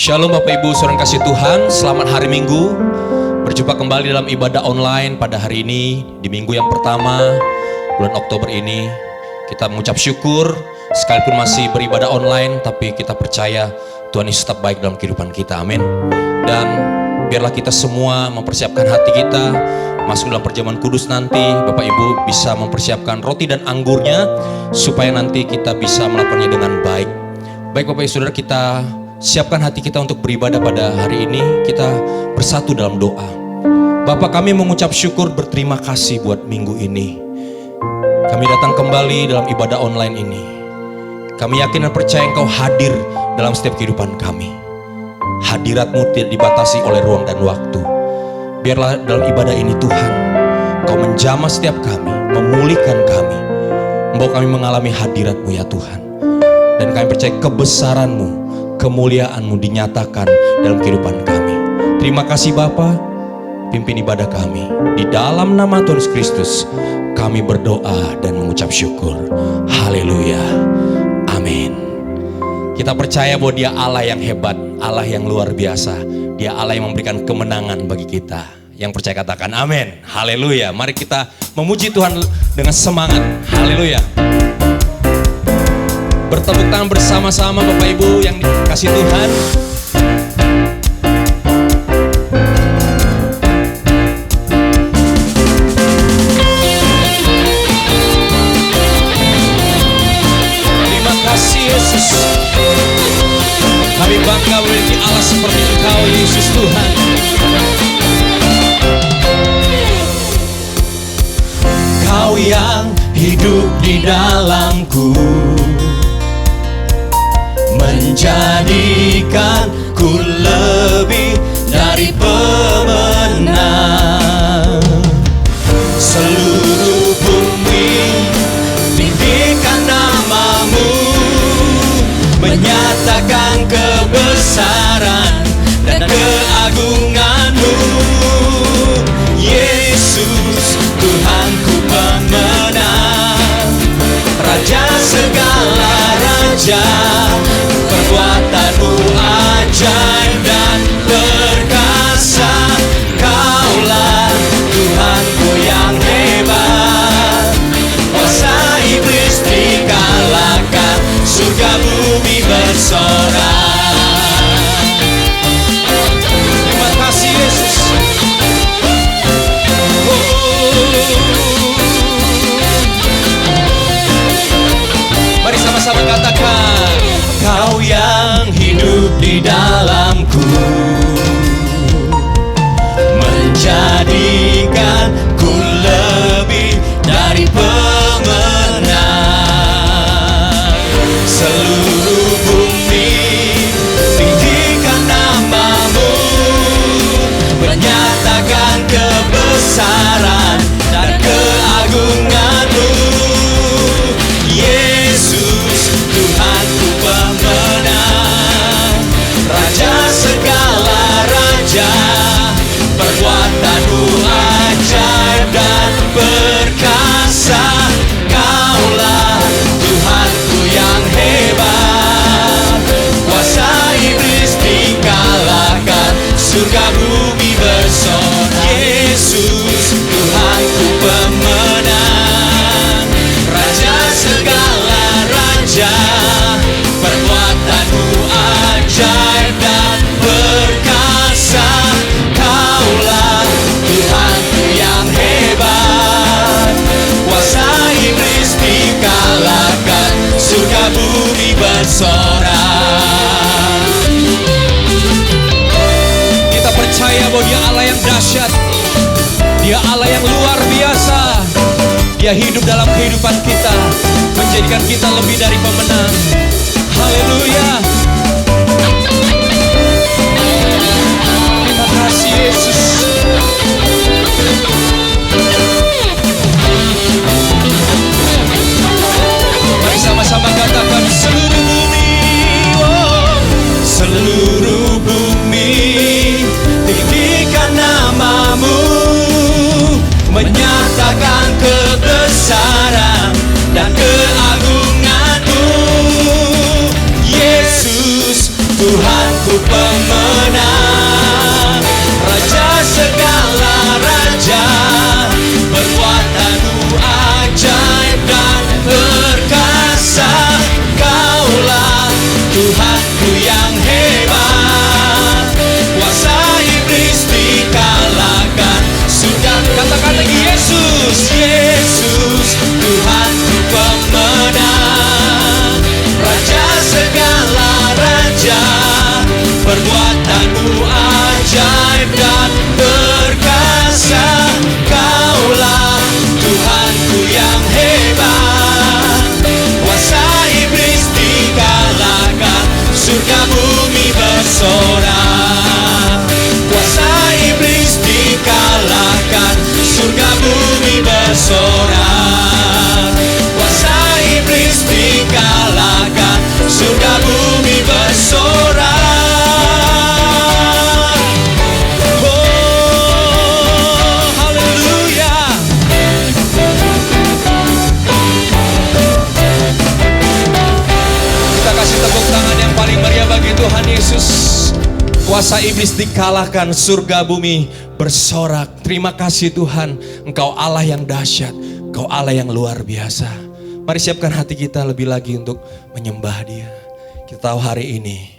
Shalom Bapak Ibu Saudara kasih Tuhan, selamat hari Minggu. Berjumpa kembali dalam ibadah online pada hari ini, di minggu yang pertama bulan Oktober ini. Kita mengucap syukur, sekalipun masih beribadah online, tapi kita percaya Tuhan Yesus tetap baik dalam kehidupan kita, amin. Dan biarlah kita semua mempersiapkan hati kita masuk dalam perjamuan kudus nanti. Bapak Ibu bisa mempersiapkan roti dan anggurnya, supaya nanti kita bisa melakukannya dengan baik. Baik Bapak Ibu Saudara, kita siapkan hati kita untuk beribadah pada hari ini. Kita bersatu dalam doa. Bapa, kami mengucap syukur, berterima kasih buat minggu ini. Kami datang kembali dalam ibadah online ini. Kami yakin dan percaya Engkau hadir dalam setiap kehidupan kami. Hadirat-Mu tidak dibatasi oleh ruang dan waktu. Biarlah dalam ibadah ini Tuhan, Engkau menjamah setiap kami, memulihkan kami, membawa kami mengalami hadirat-Mu ya Tuhan. Dan kami percaya kebesaran-Mu, kemuliaan-Mu dinyatakan dalam kehidupan kami. Terima kasih Bapa, pimpin ibadah kami. Di dalam nama Tuhan Yesus Kristus kami berdoa dan mengucap syukur. Haleluya, amin. Kita percaya bahwa Dia Allah yang hebat, Allah yang luar biasa. Dia Allah yang memberikan kemenangan bagi kita. Yang percaya katakan amin. Haleluya. Mari kita memuji Tuhan dengan semangat. Haleluya. Bertepuk tangan bersama-sama Bapak Ibu yang dikasih Tuhan. Terima kasih Yesus. Kami bangga memiliki Allah seperti Engkau Yesus Tuhan. Kau yang hidup di dalamku, menjadikanku lebih dari pemenang. Seluruh bumi tinggikan nama-Mu, menyatakan kebesaran dan keagungan-Mu. Yesus, Tuhanku pemenang, Raja segala raja. Perbuatan-Mu ajaib dan perkasa. Kaulah Tuhanku yang hebat, kuasa iblis dikalahkan, surga bumi bersorak. Terima kasih Yesus. Mari sama-sama katakan, Kau yang hidup di dalamku, menjadikanku lebih dari pemenang. Seluruh bumi tinggikan nama-Mu, menyatakan kebesaran dan keagungan-Mu. Yesus, Tuhanku pemenang, Raja segala raja. Perbuatan-Mu ajaib dan perkasa. Kaulah Tuhanku yang hebat, kuasa iblis dikalahkan, surga bumi bersorak. Yesus, Tuhanku pemenang, Raja segala raja. Perbuatan-Mu ajaib dan perkasa. Kaulah Tuhanku yang hebat, kuasa iblis dikalahkan, surga bumi bersorak. Kita percaya bahwa Dia Allah yang dahsyat, Dia Allah yang luar biasa. Dia hidup dalam kehidupan kita, menjadikan kita lebih dari pemenang. Haleluya. Terima kasih Yesus. Mari sama-sama katakan, seluruh bumi, oh, seluruh bumi tinggikan nama-Mu, menyatakan kebesaran dan keagungan-Mu. Yesus, Sungguh ajaib dan perkasa, Kaulah Tuhanku yang hebat. Kuasa iblis dikalahkan, surga bumi bersorak. Kuasa iblis dikalahkan, surga bumi bersorak. Kuasa iblis dikalahkan, surga bumi bersorak. Oh, haleluya. Kita kasih tepuk tangan yang paling meriah bagi Tuhan Yesus. Kuasa iblis dikalahkan, surga bumi bersorak. Terima kasih Tuhan, Engkau Allah yang dahsyat, Engkau Allah yang luar biasa. Mari siapkan hati kita lebih lagi untuk menyembah Dia. Kita tahu hari ini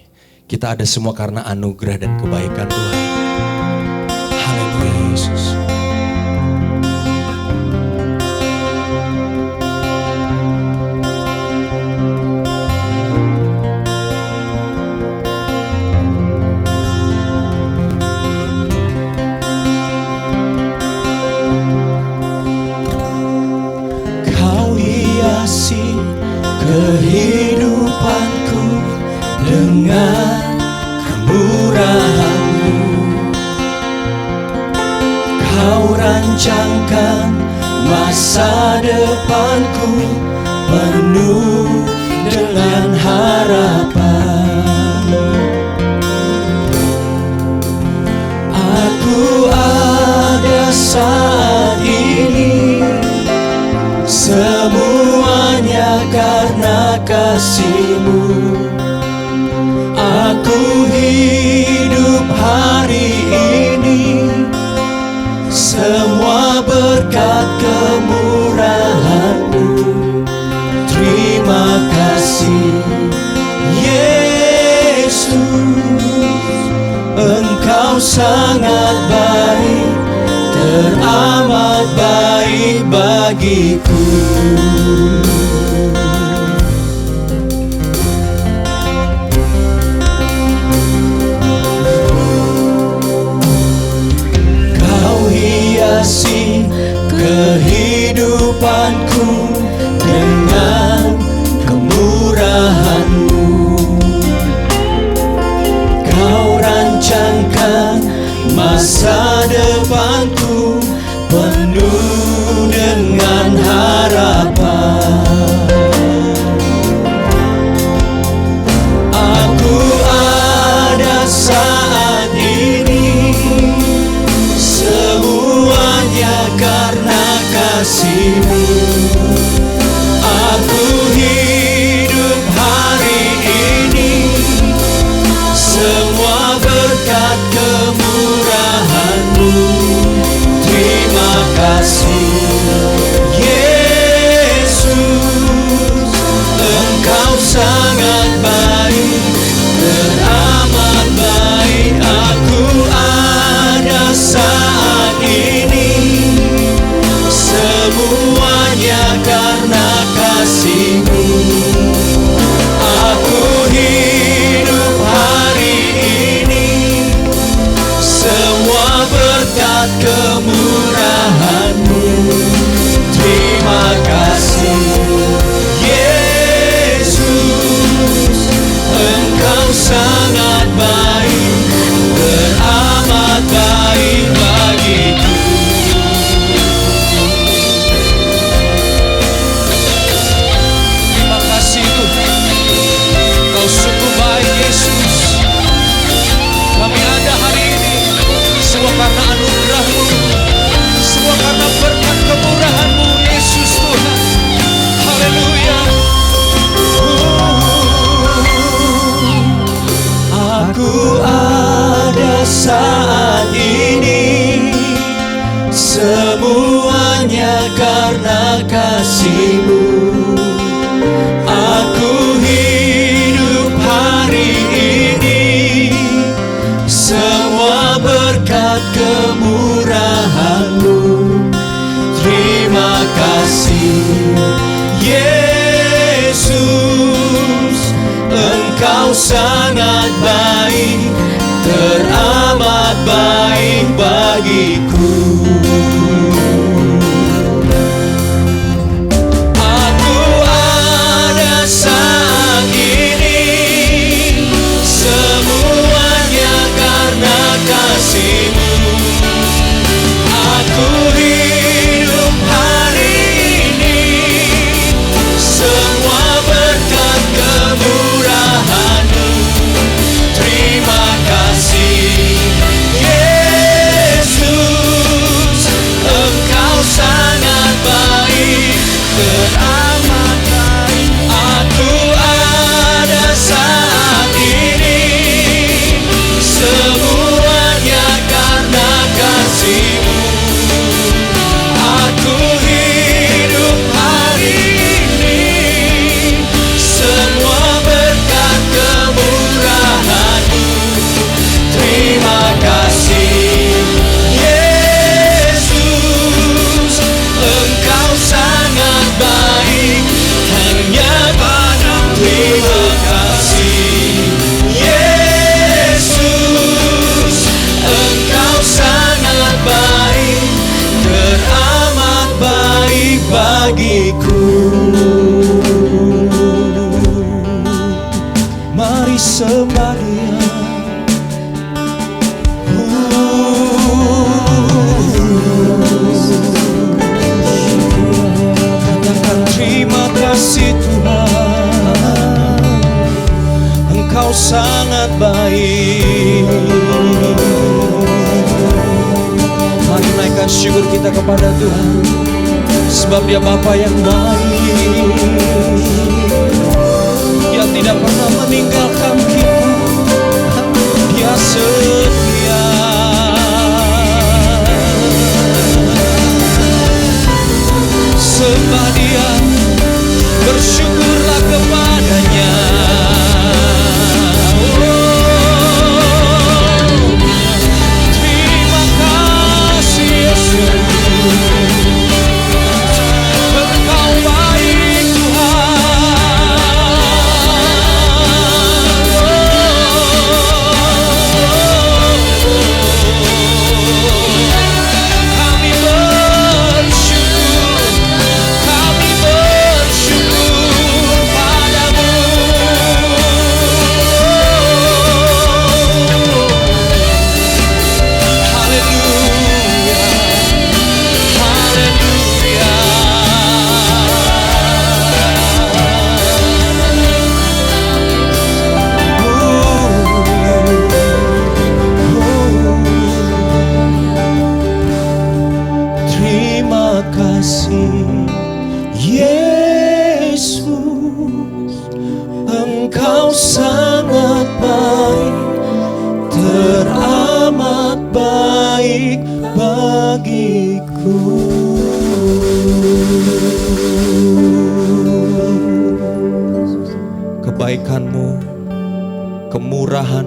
kita ada semua karena anugerah dan kebaikan Tuhan. Haleluya Yesus. Kehidupanku dengan kemurahan-Mu, Kau rancangkan masa depanku penuh dengan harapan. Aku ada saat ini, semuanya karena kasih-Mu. Aku hidup hari ini, semua berkat kemurahan-Mu. Terima kasih Yesus, Engkau sangat baik, teramat baik bagiku. Kau hiasi kehidupanku dengan kemurahan-Mu. Kau rancangkan masa depanku penuh dengan harapan. Aku ada saat ini, semuanya karena kasih-Mu. Aku hidup hari ini, semua berkat kemurahan-Mu. Terima kasih Yesus, Engkau sangat baik, teramat baik. Aku ada saat ini, semuanya karena kasih-Mu. Aku hidup hari ini, semua berkat kemurahan-Mu. Terima kasih Yesus, Engkau sangat baik, teramat baik bagiku. Terima kasih Tuhan, Engkau sungguh baik Yesus. Kami ada hari ini semua karena anugerah-Mu, semua karena berkat kemurahan-Mu Yesus Tuhan. Haleluya. Aku ada saat ini, semuanya karena kasih-Mu. Aku hidup hari ini, semua berkat kemurahan-Mu. Terima kasih Yesus, Engkau sangat baik, teramat baik bagiku. Aku ada saat ini, semuanya karena kasih-Mu. Aku hidup hari ini, semua berkat kemurahan-Mu. Terima kasih Yesus, Engkau sangat baik, teramat baik. Aku ada saat ini, semuanya karena kasih-Mu. Aku hidup hari ini, semua berkat kemurahan-Mu. Terima kasih Yesus, Engkau sangat baik, hanya Padamu. Terima kasih Yesus, Engkau sangat baik, teramat baik bagiku. Mari sembah Dia. Katakan terima kasih Tuhan, Engkau sangat baik. Mari naikkan syukur kita kepada Tuhan, sebab Dia Bapa yang baik. Dia tidak pernah meninggalkan kita, Dia setia. Sembah Dia, bersyukurlah kepada-Nya. Terima kasih Yesus, Engkau baik Tuhan. Kami bersyukur padamu. Haleluya, haleluya. Terima kasih Yesus, Engkau sangat baik, teramat baik bagiku. Kebaikan-Mu, kemurahan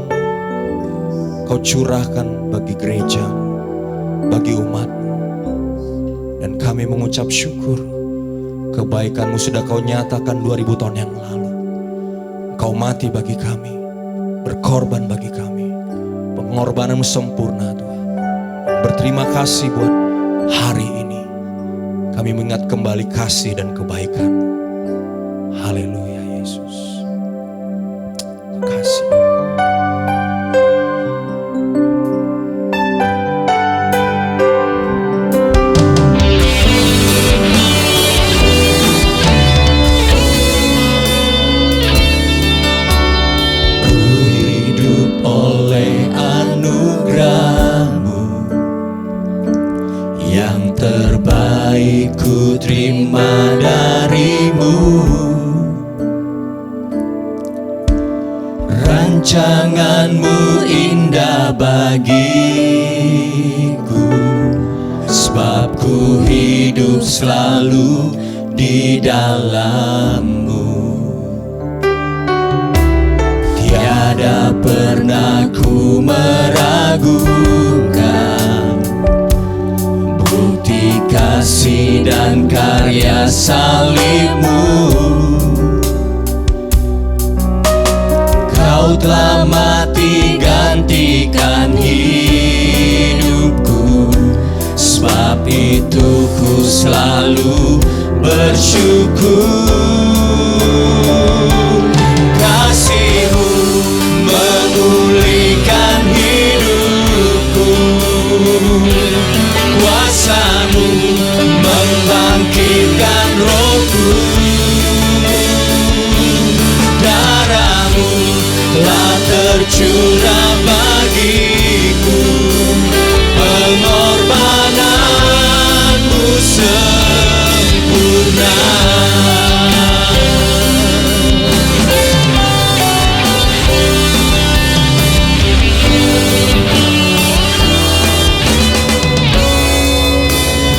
Kau curahkan bagi gereja, bagi umat-Mu. Dan kami mengucap syukur, kebaikan-Mu sudah Kau nyatakan 2000 tahun yang lalu. Kau mati bagi kami, berkorban bagi kami. Pengorbanan-Mu sempurna Tuhan. Berterima kasih buat hari ini. Kami mengingat kembali kasih dan kebaikan-Mu. Haleluya Yesus. Terima kasih. Ku terima dari-Mu, rancangan-Mu indah bagiku, sebab ku hidup selalu di dalam-Mu. Tiada pernah ku meragukan bukti kasih dan karya salib-Mu. Kau telah mati gantikan selalu bersyukur. Kasih-Mu memulihkan hidupku, kuasa-Mu membangkitkan rohku. Darah-Mu telah tercurah bagiku, pengorbanan-Mu sempurna.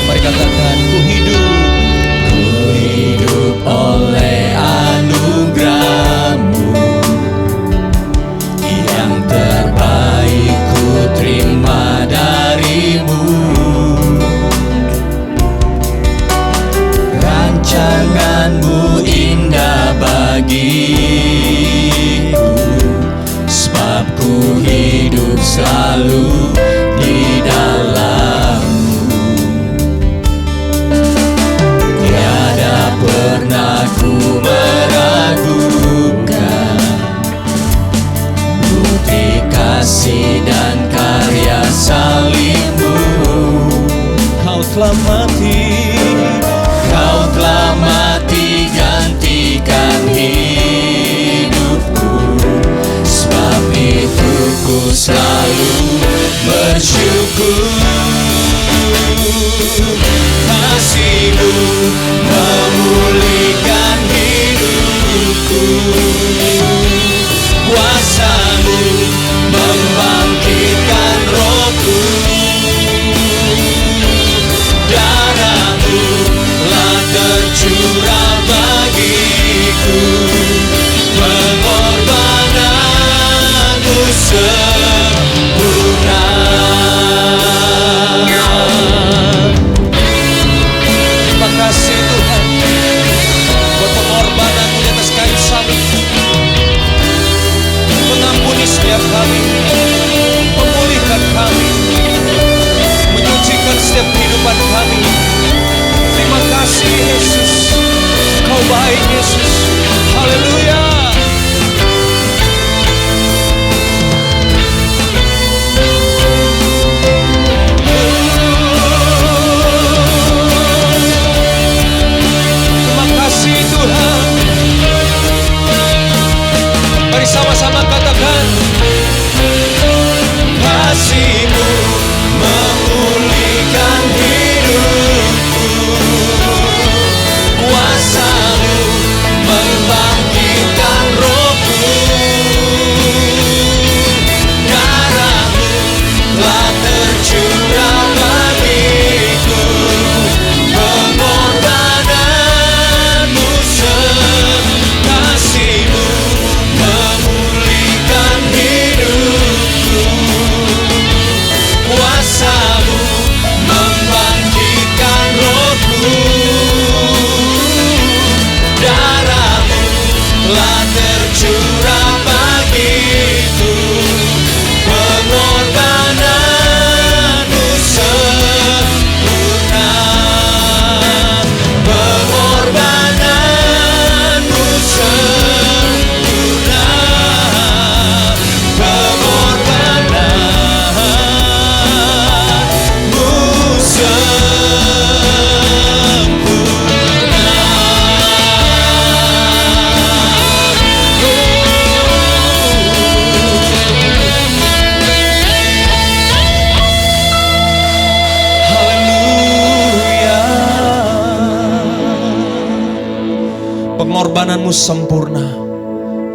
Mari katakan, ku hidup oleh anugerah-Mu, yang terbaik ku terima dari-Mu. Rancangan-Mu indah bagiku, sebab ku hidup selalu di dalam-Mu. Tiada pernah ku meragukan bukti kasih dan karya salib-Mu. Kau telah mati gantikan hidupku, sebab itu ku selalu bersyukur. Kasih-Mu memulihkan hidupku, kuasa-Mu membangkitkan rohku. Darah-Mu telah tercurah bagiku, pengorbanan-Mu sempurna. Terima kasih Tuhan buat pengorbanan-Mu di atas kayu salib, mengampuni setiap kami, memulihkan kami, menyucikan setiap kehidupan kami. Terima kasih Yesus, Kau baik Yesus. Haleluya. Terima kasih Tuhan. Mari sama-sama katakan, kasih-Mu memulihkan hidupku, kuasa-Mu membangkitkan rohku. Darah-Mu telah tercurah bagiku, pengorbanan-Mu kasih-Mu memulihkan hidupku, kuasa-Mu membangkitkan rohku. Darah-Mu telah tercurah bagiku, pengorbanan-Mu sempurna. Pengorbanan-Mu sempurna. Pengorbanan-Mu sempurna. Haleluya. Pengorbanan-Mu sempurna,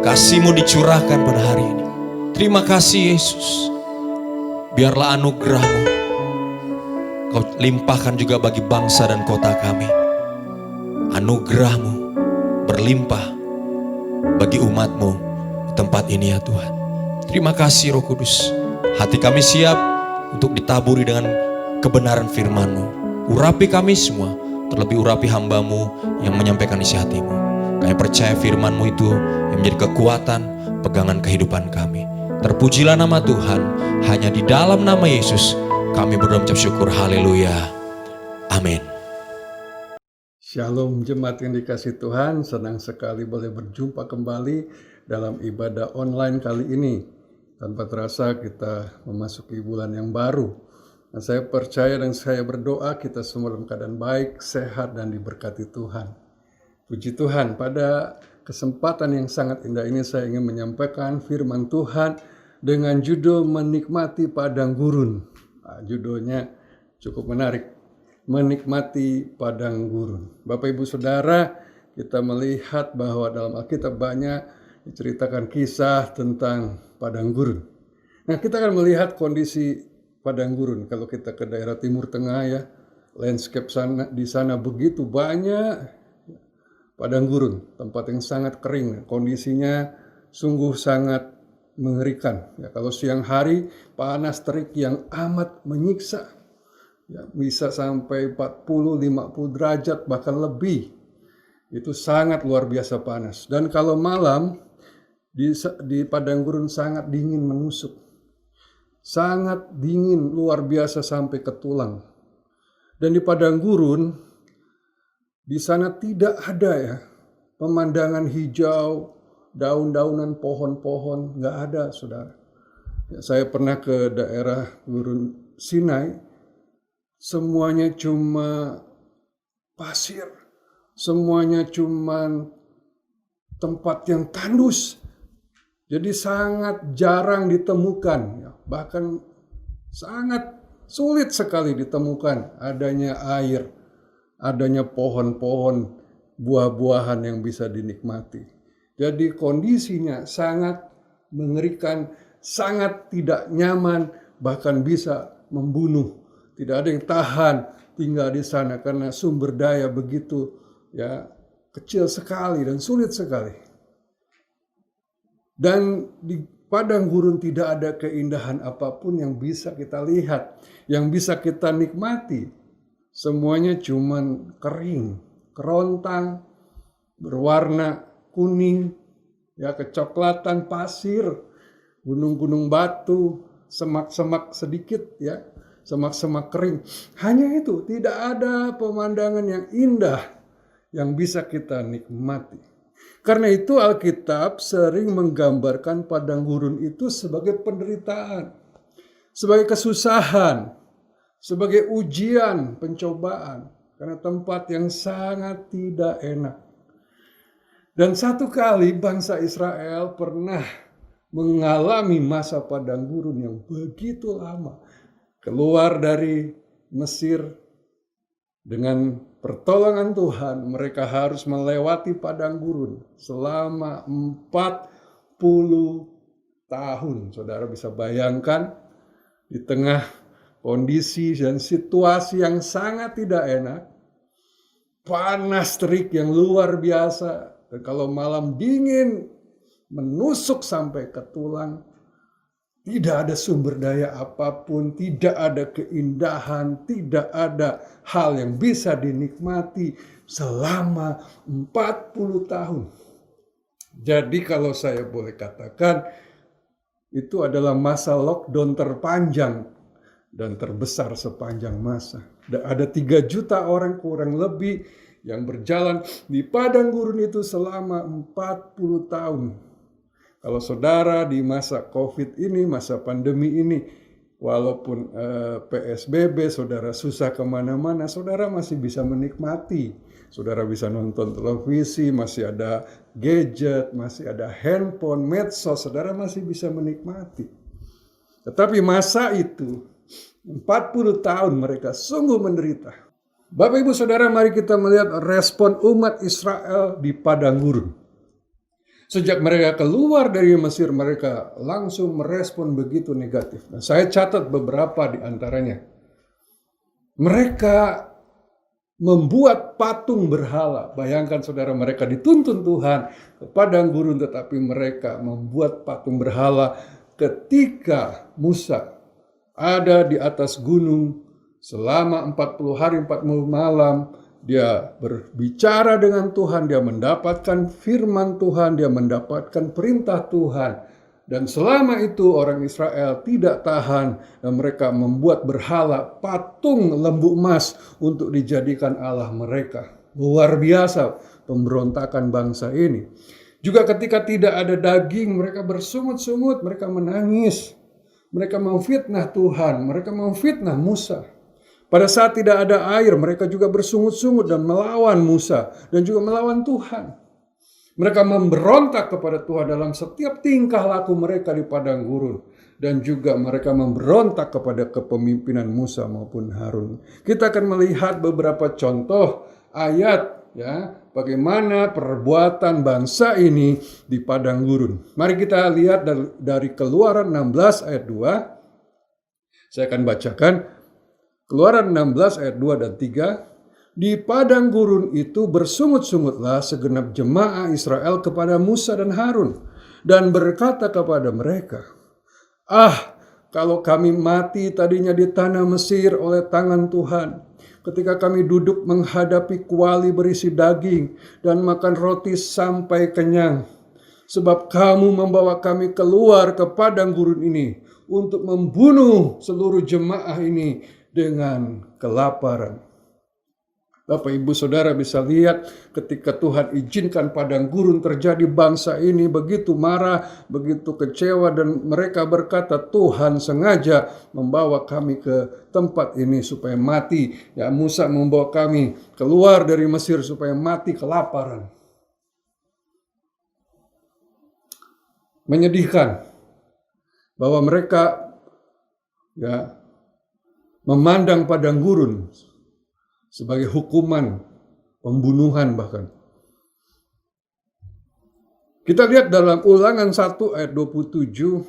kasih-Mu dicurahkan pada hari ini. Terima kasih Yesus. Biarlah anugerah-Mu Kau limpahkan juga bagi bangsa dan kota kami. Anugerah-Mu berlimpah bagi umat-Mu di tempat ini ya Tuhan. Terima kasih Roh Kudus. Hati kami siap untuk ditaburi dengan kebenaran firman-Mu. Urapi kami semua, terlebih urapi hamba-Mu yang menyampaikan isi hati-Mu. Kami percaya firman-Mu itu yang menjadi kekuatan, pegangan kehidupan kami. Terpujilah nama Tuhan, hanya di dalam nama Yesus kami berdoa mengucap syukur. Haleluya. Amin. Shalom jemaat yang dikasih Tuhan, senang sekali boleh berjumpa kembali dalam ibadah online kali ini. Tanpa terasa kita memasuki bulan yang baru. Nah, saya percaya dan saya berdoa kita semua dalam keadaan baik, sehat dan diberkati Tuhan. Puji Tuhan, pada kesempatan yang sangat indah ini saya ingin menyampaikan firman Tuhan dengan judul Menikmati Padang Gurun. Nah, judulnya cukup menarik. Menikmati padang gurun. Bapak Ibu Saudara, kita melihat bahwa dalam Alkitab banyak diceritakan kisah tentang padang gurun. Nah, kita akan melihat kondisi padang gurun. Kalau kita ke daerah Timur Tengah ya, landscape di sana begitu banyak padang gurun, tempat yang sangat kering. Kondisinya sungguh sangat mengerikan. Ya, kalau siang hari panas terik yang amat menyiksa. Ya, bisa sampai 40-50 derajat bahkan lebih. Itu sangat luar biasa panas. Dan kalau malam di padang gurun sangat dingin menusuk. Sangat dingin luar biasa sampai ke tulang. Dan di padang gurun di sana tidak ada ya pemandangan hijau, daun-daunan pohon-pohon, nggak ada, Saudara. Ya, saya pernah ke daerah gurun Sinai. Semuanya cuma pasir, semuanya cuma tempat yang tandus. Jadi sangat jarang ditemukan, ya. Bahkan sangat sulit sekali ditemukan adanya air, adanya pohon-pohon, buah-buahan yang bisa dinikmati. Jadi kondisinya sangat mengerikan, sangat tidak nyaman, bahkan bisa membunuh. Tidak ada yang tahan tinggal di sana karena sumber daya begitu ya kecil sekali dan sulit sekali. Dan di padang gurun tidak ada keindahan apapun yang bisa kita lihat, yang bisa kita nikmati. Semuanya cuman kering, kerontang, berwarna kuning, ya kecoklatan pasir, gunung-gunung batu, semak-semak sedikit ya. Semak-semak kering. Hanya itu, tidak ada pemandangan yang indah yang bisa kita nikmati. Karena itu Alkitab sering menggambarkan padang gurun itu sebagai penderitaan, sebagai kesusahan, sebagai ujian, pencobaan. Karena tempat yang sangat tidak enak. Dan satu kali bangsa Israel pernah mengalami masa padang gurun yang begitu lama. Keluar dari Mesir dengan pertolongan Tuhan, mereka harus melewati padang gurun selama 40 tahun. Saudara bisa bayangkan di tengah kondisi dan situasi yang sangat tidak enak, panas terik yang luar biasa, dan kalau malam dingin menusuk sampai ke tulang. Tidak ada sumber daya apapun, tidak ada keindahan, tidak ada hal yang bisa dinikmati selama 40 tahun. Jadi kalau saya boleh katakan, itu adalah masa lockdown terpanjang dan terbesar sepanjang masa. Ada 3 juta orang kurang lebih yang berjalan di padang gurun itu selama 40 tahun. Kalau saudara di masa COVID ini, masa pandemi ini, walaupun PSBB, saudara susah kemana-mana, saudara masih bisa menikmati. Saudara bisa nonton televisi, masih ada gadget, masih ada handphone, medsos, saudara masih bisa menikmati. Tetapi masa itu, 40 tahun mereka sungguh menderita. Bapak Ibu Saudara, mari kita melihat respon umat Israel di padang gurun. Sejak mereka keluar dari Mesir, mereka langsung merespon begitu negatif. Nah, saya catat beberapa di antaranya. Mereka membuat patung berhala. Bayangkan saudara, mereka dituntun Tuhan ke padang gurun, tetapi mereka membuat patung berhala ketika Musa ada di atas gunung selama 40 hari 40 malam. Dia berbicara dengan Tuhan, dia mendapatkan firman Tuhan, dia mendapatkan perintah Tuhan. Dan selama itu orang Israel tidak tahan dan mereka membuat berhala patung lembu emas untuk dijadikan Allah mereka. Luar biasa pemberontakan bangsa ini. Juga ketika tidak ada daging, mereka bersungut-sungut, mereka menangis. Mereka memfitnah Tuhan, mereka memfitnah Musa. Pada saat tidak ada air, mereka juga bersungut-sungut dan melawan Musa dan juga melawan Tuhan. Mereka memberontak kepada Tuhan dalam setiap tingkah laku mereka di padang gurun. Dan juga mereka memberontak kepada kepemimpinan Musa maupun Harun. Kita akan melihat beberapa contoh ayat, ya, bagaimana perbuatan bangsa ini di padang gurun. Mari kita lihat dari Keluaran 16 ayat 2. Saya akan bacakan Keluaran 16 ayat 2 dan 3. Di padang gurun itu bersungut-sungutlah segenap jemaah Israel kepada Musa dan Harun, dan berkata kepada mereka, "Ah, kalau kami mati tadinya di tanah Mesir oleh tangan Tuhan, ketika kami duduk menghadapi kuali berisi daging dan makan roti sampai kenyang. Sebab kamu membawa kami keluar ke padang gurun ini untuk membunuh seluruh jemaah ini dengan kelaparan." Bapak Ibu Saudara bisa lihat ketika Tuhan izinkan padang gurun terjadi, bangsa ini begitu marah, begitu kecewa, dan mereka berkata, Tuhan sengaja membawa kami ke tempat ini supaya mati. Ya, Musa membawa kami keluar dari Mesir supaya mati kelaparan. Menyedihkan bahwa mereka, ya, memandang padang gurun sebagai hukuman, pembunuhan bahkan. Kita lihat dalam Ulangan 1 ayat 27,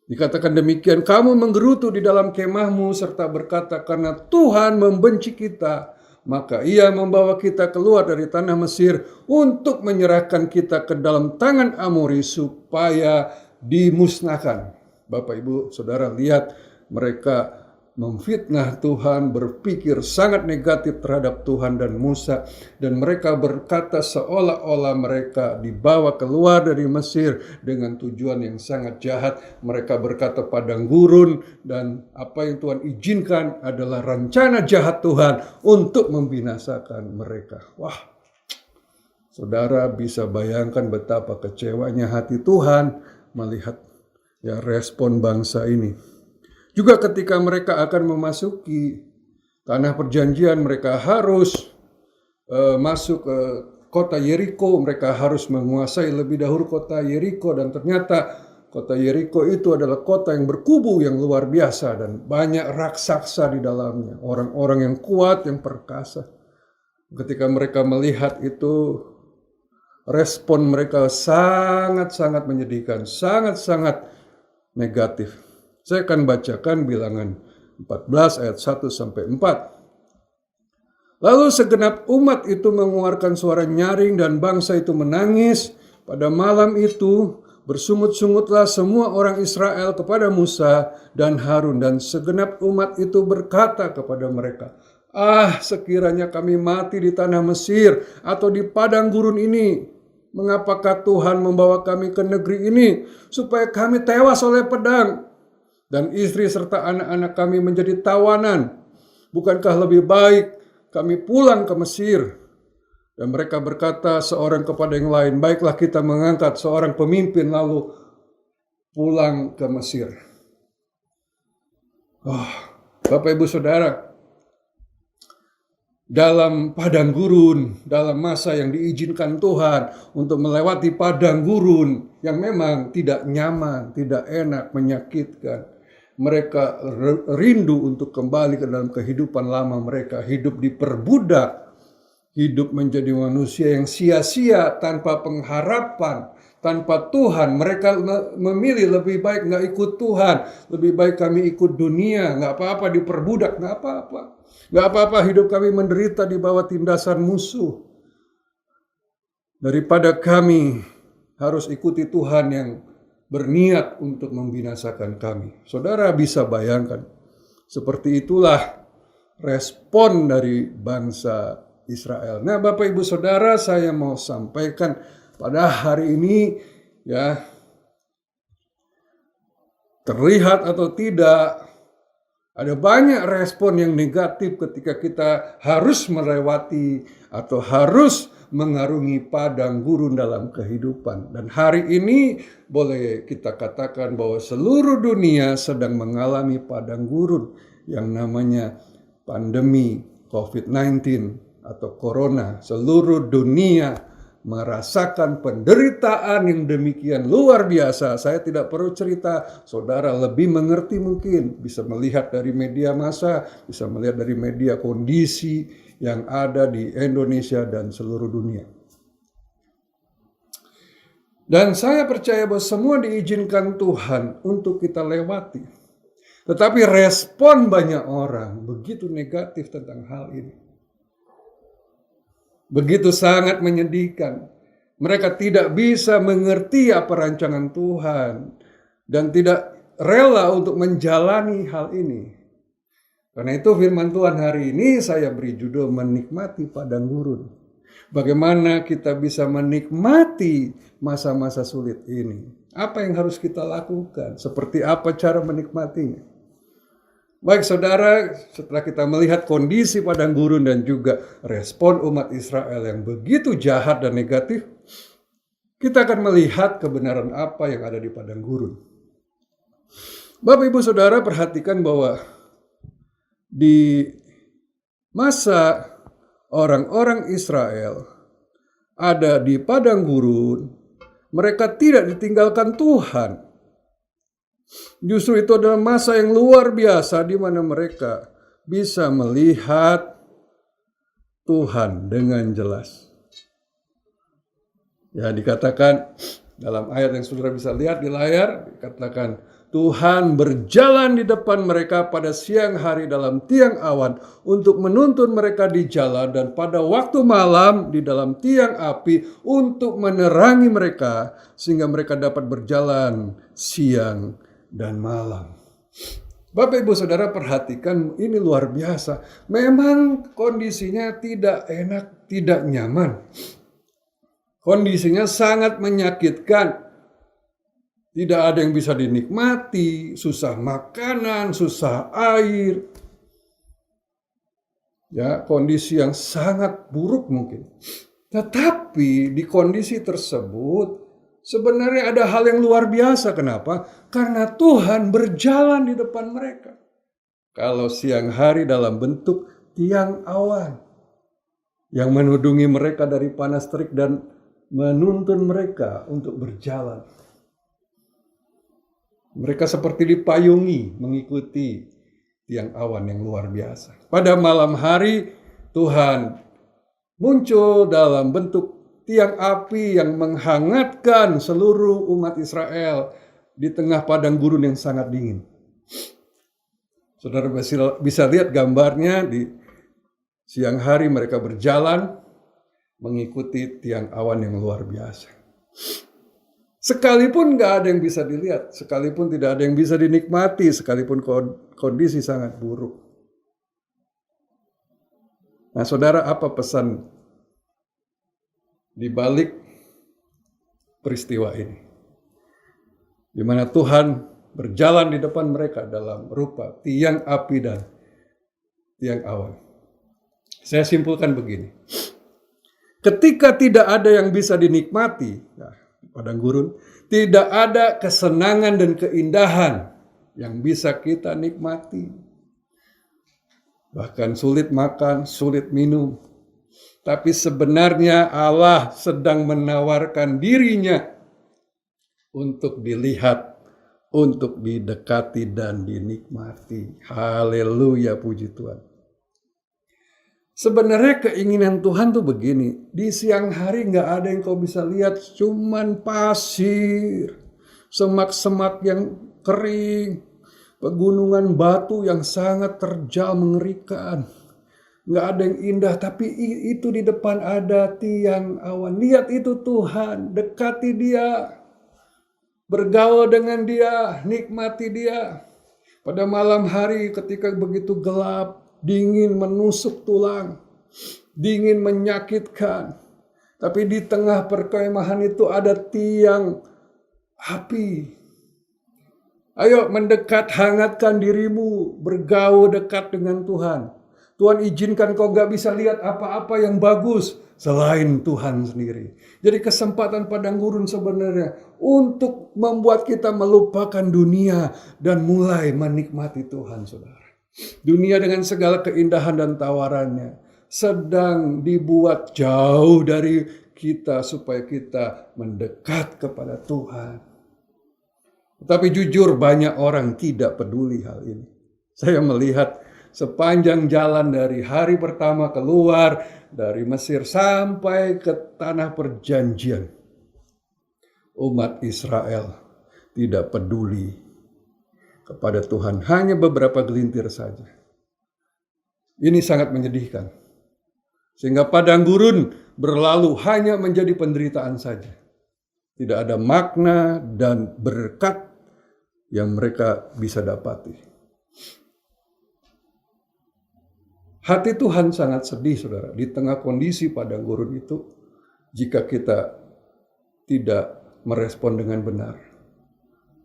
dikatakan demikian, kamu menggerutu di dalam kemahmu serta berkata, karena Tuhan membenci kita, maka ia membawa kita keluar dari tanah Mesir untuk menyerahkan kita ke dalam tangan Amori supaya dimusnahkan. Bapak Ibu Saudara lihat, mereka memfitnah Tuhan, berpikir sangat negatif terhadap Tuhan dan Musa, dan mereka berkata seolah-olah mereka dibawa keluar dari Mesir dengan tujuan yang sangat jahat. Mereka berkata padang gurun, dan apa yang Tuhan izinkan adalah rencana jahat Tuhan untuk membinasakan mereka. Wah, saudara bisa bayangkan betapa kecewanya hati Tuhan melihat, ya, respon bangsa ini. Juga ketika mereka akan memasuki tanah perjanjian, mereka harus masuk ke kota Yeriko. Mereka harus menguasai lebih dahulu kota Yeriko, dan ternyata kota Yeriko itu adalah kota yang berkubu yang luar biasa dan banyak raksasa di dalamnya, orang-orang yang kuat, yang perkasa. Ketika mereka melihat itu, respon mereka sangat-sangat menyedihkan, sangat-sangat negatif. Saya akan bacakan Bilangan 14 ayat 1 sampai 4. Lalu segenap umat itu mengeluarkan suara nyaring dan bangsa itu menangis. Pada malam itu bersungut-sungutlah semua orang Israel kepada Musa dan Harun, dan segenap umat itu berkata kepada mereka, "Ah, sekiranya kami mati di tanah Mesir atau di padang gurun ini. Mengapakah Tuhan membawa kami ke negeri ini supaya kami tewas oleh pedang dan istri serta anak-anak kami menjadi tawanan? Bukankah lebih baik kami pulang ke Mesir?" Dan mereka berkata seorang kepada yang lain, "Baiklah kita mengangkat seorang pemimpin lalu pulang ke Mesir." Bapak Ibu Saudara, dalam padang gurun, dalam masa yang diizinkan Tuhan untuk melewati padang gurun yang memang tidak nyaman, tidak enak, menyakitkan, mereka rindu untuk kembali ke dalam kehidupan lama mereka, hidup diperbudak, hidup menjadi manusia yang sia-sia tanpa pengharapan, tanpa Tuhan. Mereka memilih lebih baik nggak ikut Tuhan, lebih baik kami ikut dunia, nggak apa-apa diperbudak, nggak apa-apa. Nggak apa-apa hidup kami menderita di bawah tindasan musuh, daripada kami harus ikuti Tuhan yang berniat untuk membinasakan kami. Saudara bisa bayangkan, seperti itulah respon dari bangsa Israel. Nah, Bapak Ibu Saudara, saya mau sampaikan pada hari ini, ya, terlihat atau tidak, Ada banyak respon yang negatif ketika kita harus melewati atau harus mengarungi padang gurun dalam kehidupan. Dan hari ini boleh kita katakan bahwa seluruh dunia sedang mengalami padang gurun yang namanya pandemi COVID-19 atau corona. Seluruh dunia merasakan penderitaan yang demikian luar biasa. Saya tidak perlu cerita, saudara lebih mengerti mungkin. Bisa melihat dari media massa, bisa melihat dari media kondisi yang ada di Indonesia dan seluruh dunia. Dan saya percaya bahwa semua diizinkan Tuhan untuk kita lewati. Tetapi respon banyak orang begitu negatif tentang hal ini. Begitu sangat menyedihkan. Mereka tidak bisa mengerti apa rancangan Tuhan dan tidak rela untuk menjalani hal ini. Karena itu firman Tuhan hari ini saya beri judul menikmati padang gurun. Bagaimana kita bisa menikmati masa-masa sulit ini? Apa yang harus kita lakukan? Seperti apa cara menikmatinya? Baik saudara, setelah kita melihat kondisi padang gurun dan juga respon umat Israel yang begitu jahat dan negatif, kita akan melihat kebenaran apa yang ada di padang gurun. Bapak Ibu Saudara perhatikan bahwa di masa orang-orang Israel ada di padang gurun, mereka tidak ditinggalkan Tuhan. Justru itu adalah masa yang luar biasa di mana mereka bisa melihat Tuhan dengan jelas. Ya, dikatakan dalam ayat yang saudara bisa lihat di layar, dikatakan Tuhan berjalan di depan mereka pada siang hari dalam tiang awan untuk menuntun mereka di jalan, dan pada waktu malam di dalam tiang api untuk menerangi mereka sehingga mereka dapat berjalan siang dan malam. Bapak Ibu Saudara perhatikan, ini luar biasa. Memang kondisinya tidak enak, tidak nyaman. Kondisinya sangat menyakitkan. Tidak ada yang bisa dinikmati, susah makanan, susah air. Ya, kondisi yang sangat buruk mungkin. Tetapi di kondisi tersebut sebenarnya ada hal yang luar biasa. Kenapa? Karena Tuhan berjalan di depan mereka. Kalau siang hari dalam bentuk tiang awan yang menudungi mereka dari panas terik dan menuntun mereka untuk berjalan. Mereka seperti dipayungi mengikuti tiang awan yang luar biasa. Pada malam hari Tuhan muncul dalam bentuk tiang api yang menghangatkan seluruh umat Israel di tengah padang gurun yang sangat dingin. Saudara bisa lihat gambarnya, di siang hari mereka berjalan mengikuti tiang awan yang luar biasa. Sekalipun gak ada yang bisa dilihat, sekalipun tidak ada yang bisa dinikmati, sekalipun kondisi sangat buruk. Nah saudara, apa pesan di balik peristiwa ini? Di mana Tuhan berjalan di depan mereka dalam rupa tiang api dan tiang awan. Saya simpulkan begini. Ketika tidak ada yang bisa dinikmati, padang gurun, tidak ada kesenangan dan keindahan yang bisa kita nikmati. Bahkan sulit makan, sulit minum. Tapi sebenarnya Allah sedang menawarkan dirinya untuk dilihat, untuk didekati dan dinikmati. Haleluya, puji Tuhan. Sebenarnya keinginan Tuhan tuh begini, di siang hari gak ada yang kau bisa lihat, cuman pasir, semak-semak yang kering, pegunungan batu yang sangat terjal mengerikan. Gak ada yang indah, tapi itu di depan ada tiang awan. Lihat itu Tuhan, dekati dia, bergaul dengan dia, nikmati dia. Pada malam hari ketika begitu gelap, dingin menusuk tulang, dingin menyakitkan. Tapi di tengah perkemahan itu ada tiang api. Ayo mendekat, hangatkan dirimu, bergaul dekat dengan Tuhan. Tuhan izinkan kau gak bisa lihat apa-apa yang bagus selain Tuhan sendiri. Jadi kesempatan padang gurun sebenarnya untuk membuat kita melupakan dunia dan mulai menikmati Tuhan, saudara. Dunia dengan segala keindahan dan tawarannya sedang dibuat jauh dari kita supaya kita mendekat kepada Tuhan. Tapi jujur banyak orang tidak peduli hal ini. Saya melihat sepanjang jalan dari hari pertama keluar dari Mesir sampai ke tanah perjanjian, umat Israel tidak peduli kepada Tuhan. Hanya beberapa gelintir saja. Ini sangat menyedihkan. Sehingga padang gurun berlalu hanya menjadi penderitaan saja. Tidak ada makna dan berkat yang mereka bisa dapati. Hati Tuhan sangat sedih, saudara, di tengah kondisi padang gurun itu, jika kita tidak merespon dengan benar.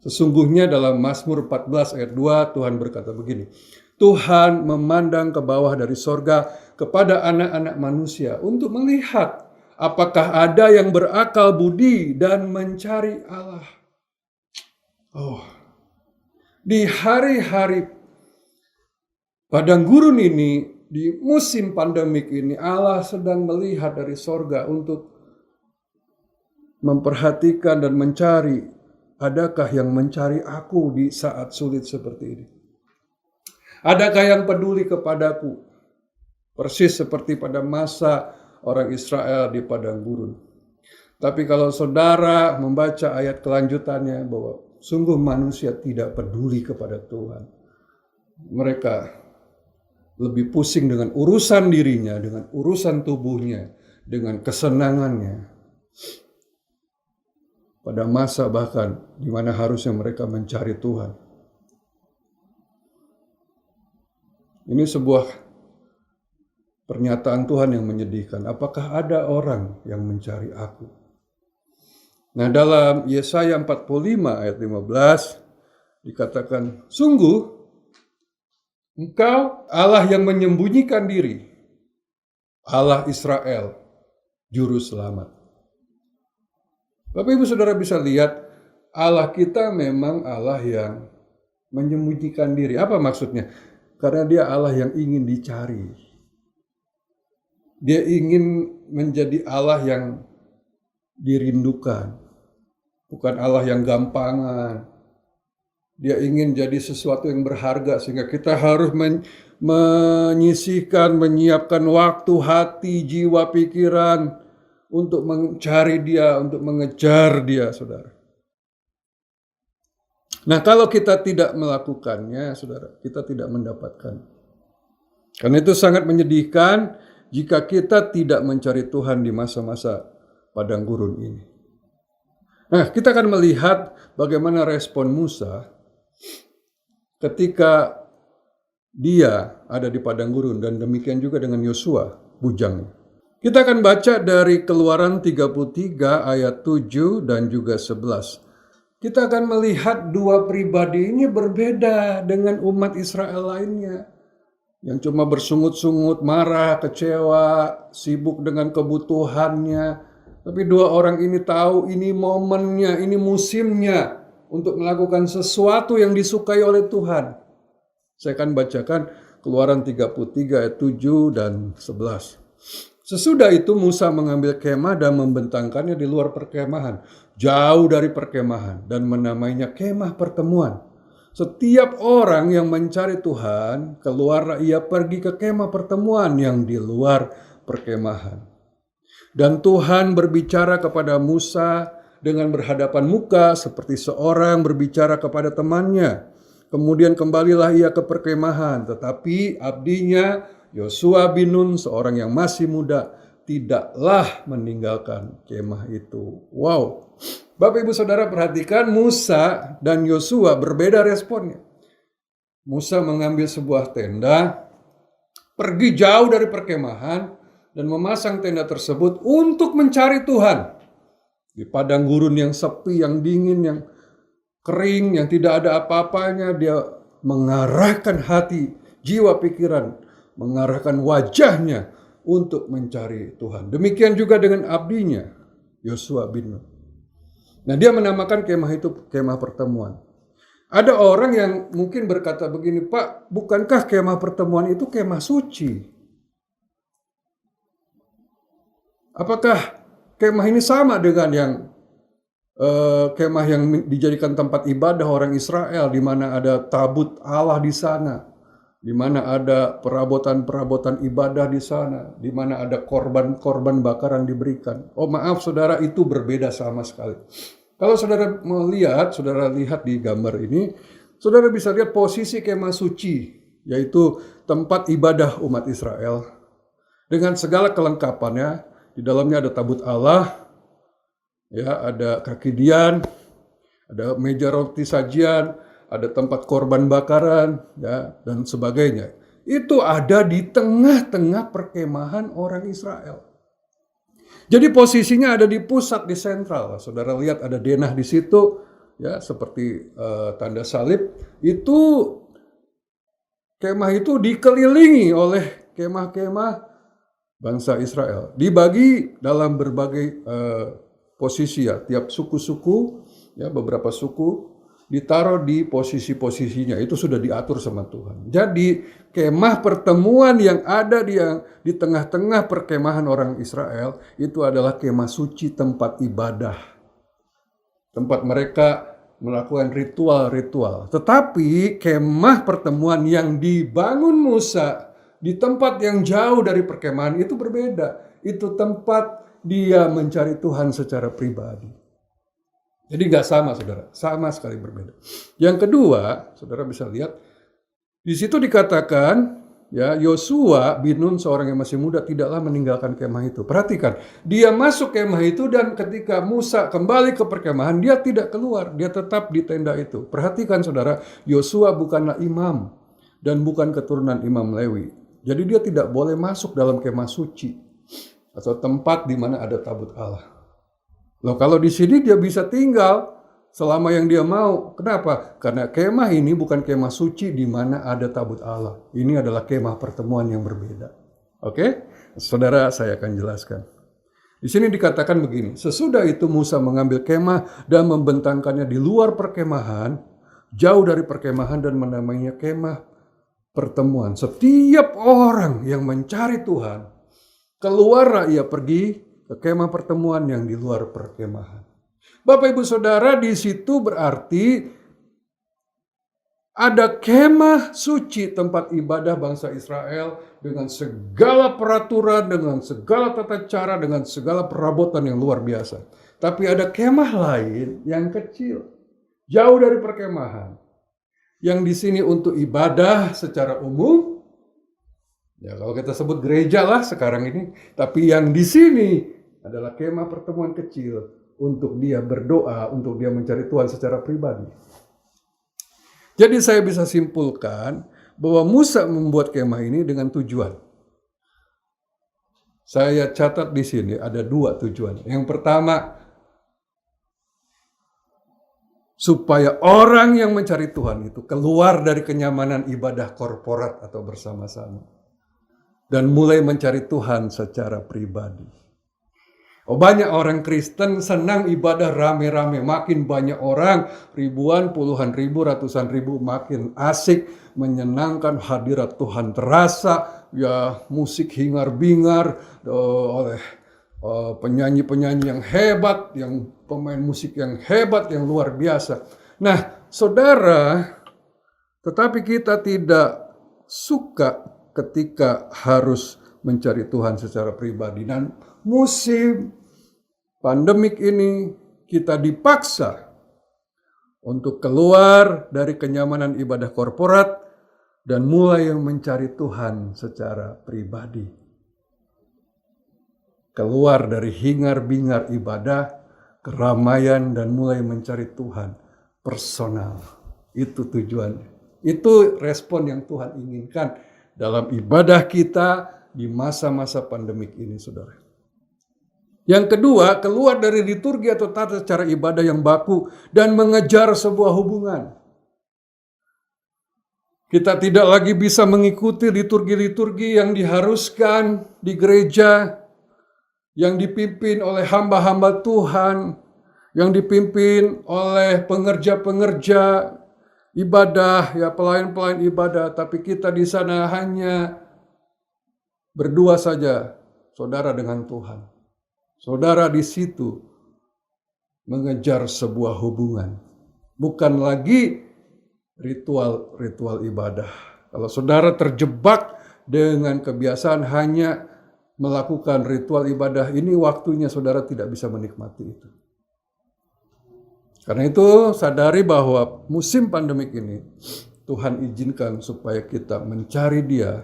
Sesungguhnya dalam Mazmur 14 ayat 2 Tuhan berkata begini, Tuhan memandang ke bawah dari sorga kepada anak-anak manusia untuk melihat apakah ada yang berakal budi dan mencari Allah. Di hari-hari padang gurun ini, di musim pandemik ini, Allah sedang melihat dari sorga untuk memperhatikan dan mencari, adakah yang mencari aku di saat sulit seperti ini? Adakah yang peduli kepadaku? Persis seperti pada masa orang Israel di padang gurun. Tapi kalau saudara membaca ayat kelanjutannya bahwa sungguh manusia tidak peduli kepada Tuhan. Mereka lebih pusing dengan urusan dirinya, dengan urusan tubuhnya, dengan kesenangannya. Pada masa bahkan di mana harusnya mereka mencari Tuhan. Ini sebuah pernyataan Tuhan yang menyedihkan. Apakah ada orang yang mencari aku? Nah, dalam Yesaya 45 ayat 15 dikatakan, sungguh engkau Allah yang menyembunyikan diri, Allah Israel, juru selamat. Bapak Ibu Saudara bisa lihat, Allah kita memang Allah yang menyembunyikan diri. Apa maksudnya? Karena dia Allah yang ingin dicari. Dia ingin menjadi Allah yang dirindukan. Bukan Allah yang gampangan. Dia ingin jadi sesuatu yang berharga sehingga kita harus menyisihkan, menyiapkan waktu, hati, jiwa, pikiran untuk mencari dia, untuk mengejar dia, saudara. Nah, kalau kita tidak melakukannya, saudara, kita tidak mendapatkan. Karena itu sangat menyedihkan jika kita tidak mencari Tuhan di masa-masa padang gurun ini. Nah, kita akan melihat bagaimana respon Musa ketika dia ada di padang gurun dan demikian juga dengan Yosua, bujangnya. Kita akan baca dari Keluaran 33 ayat 7 dan juga 11. Kita akan melihat dua pribadi ini berbeda dengan umat Israel lainnya. Yang cuma bersungut-sungut, marah, kecewa, sibuk dengan kebutuhannya. Tapi dua orang ini tahu ini momennya, ini musimnya untuk melakukan sesuatu yang disukai oleh Tuhan. Saya akan bacakan Keluaran 33 ayat 7 dan 11. Sesudah itu Musa mengambil kemah dan membentangkannya di luar perkemahan, jauh dari perkemahan, dan menamainya kemah pertemuan. Setiap orang yang mencari Tuhan, keluarlah ia pergi ke kemah pertemuan yang di luar perkemahan. Dan Tuhan berbicara kepada Musa dengan berhadapan muka seperti seorang berbicara kepada temannya. Kemudian kembalilah ia ke perkemahan, tetapi abdinya Yosua bin Nun, seorang yang masih muda, tidaklah meninggalkan kemah itu. Wow. Bapak Ibu Saudara perhatikan, Musa dan Yosua berbeda responnya. Musa mengambil sebuah tenda, pergi jauh dari perkemahan, dan memasang tenda tersebut untuk mencari Tuhan. Di padang gurun yang sepi, yang dingin, yang kering, yang tidak ada apa-apanya. Dia mengarahkan hati, jiwa, pikiran, mengarahkan wajahnya untuk mencari Tuhan. Demikian juga dengan abdinya, Yosua bin Nun. Nah, dia menamakan kemah itu kemah pertemuan. Ada orang yang mungkin berkata begini, Pak, bukankah kemah pertemuan itu kemah suci? Apakah kemah ini sama dengan yang kemah yang dijadikan tempat ibadah orang Israel, di mana ada tabut Allah di sana, di mana ada perabotan-perabotan ibadah di sana, di mana ada korban-korban bakaran diberikan? Oh maaf saudara, itu berbeda sama sekali. Kalau saudara melihat, saudara lihat di gambar ini, saudara bisa lihat posisi kemah suci, yaitu tempat ibadah umat Israel, dengan segala kelengkapannya. Di dalamnya ada tabut Allah, ya, ada kaki dian, ada meja roti sajian, ada tempat korban bakaran, ya, dan sebagainya. Itu ada di tengah-tengah perkemahan orang Israel. Jadi posisinya ada di pusat, di sentral. Saudara lihat ada denah di situ, ya, seperti tanda salib. Itu kemah itu dikelilingi oleh kemah-kemah bangsa Israel. Dibagi dalam berbagai posisi, ya, tiap suku-suku, ya, beberapa suku ditaruh di posisi-posisinya. Itu sudah diatur sama Tuhan. Jadi kemah pertemuan yang ada di tengah-tengah perkemahan orang Israel itu adalah kemah suci, tempat ibadah, tempat mereka melakukan ritual-ritual. Tetapi kemah pertemuan yang dibangun Musa di tempat yang jauh dari perkemahan itu berbeda. Itu tempat dia mencari Tuhan secara pribadi. Jadi nggak sama, saudara, sama sekali berbeda. Yang kedua, saudara bisa lihat di situ dikatakan, ya, Yosua bin Nun, seorang yang masih muda, tidaklah meninggalkan kemah itu. Perhatikan, dia masuk kemah itu dan ketika Musa kembali ke perkemahan, dia tidak keluar, dia tetap di tenda itu. Perhatikan, saudara, Yosua bukanlah imam dan bukan keturunan Imam Lewi. Jadi dia tidak boleh masuk dalam kemah suci atau tempat di mana ada tabut Allah. Loh, kalau di sini dia bisa tinggal selama yang dia mau. Kenapa? Karena kemah ini bukan kemah suci di mana ada tabut Allah. Ini adalah kemah pertemuan yang berbeda. Oke? Saudara, saya akan jelaskan. Di sini dikatakan begini, sesudah itu Musa mengambil kemah dan membentangkannya di luar perkemahan, jauh dari perkemahan, dan menamainya kemah pertemuan. Setiap orang yang mencari Tuhan, keluar ia pergi ke kemah pertemuan yang di luar perkemahan. Bapak Ibu Saudara, di situ berarti ada kemah suci, tempat ibadah bangsa Israel dengan segala peraturan, dengan segala tata cara, dengan segala perabotan yang luar biasa. Tapi ada kemah lain yang kecil, jauh dari perkemahan, yang di sini untuk ibadah secara umum. Ya, kalau kita sebut gereja lah sekarang ini, tapi yang di sini adalah kemah pertemuan kecil untuk dia berdoa, untuk dia mencari Tuhan secara pribadi. Jadi saya bisa simpulkan bahwa Musa membuat kemah ini dengan tujuan. Saya catat di sini ada dua tujuan. Yang pertama, supaya orang yang mencari Tuhan itu keluar dari kenyamanan ibadah korporat atau bersama-sama dan mulai mencari Tuhan secara pribadi. Oh, banyak orang Kristen senang ibadah rame-rame, makin banyak orang, ribuan, puluhan ribu, ratusan ribu, makin asik, menyenangkan, hadirat Tuhan terasa, ya, musik hingar-bingar oleh penyanyi-penyanyi yang hebat, yang pemain musik yang hebat, yang luar biasa. Nah, saudara, tetapi kita tidak suka ketika harus mencari Tuhan secara pribadi. Dan musim pandemik ini kita dipaksa untuk keluar dari kenyamanan ibadah korporat dan mulai mencari Tuhan secara pribadi. Keluar dari hingar-bingar ibadah, keramaian, dan mulai mencari Tuhan personal. Itu tujuannya. Itu respon yang Tuhan inginkan dalam ibadah kita di masa-masa pandemik ini, saudara. Yang kedua, keluar dari liturgi atau tata cara ibadah yang baku dan mengejar sebuah hubungan. Kita tidak lagi bisa mengikuti liturgi-liturgi yang diharuskan di gereja, yang dipimpin oleh hamba-hamba Tuhan, yang dipimpin oleh pengerja-pengerja ibadah, ya pelayan-pelayan ibadah, tapi kita di sana hanya berdua saja, saudara dengan Tuhan. Saudara di situ mengejar sebuah hubungan, bukan lagi ritual ibadah. Kalau saudara terjebak dengan kebiasaan hanya melakukan ritual ibadah ini, waktunya saudara tidak bisa menikmati itu. Karena itu sadari bahwa musim pandemik ini Tuhan izinkan supaya kita mencari Dia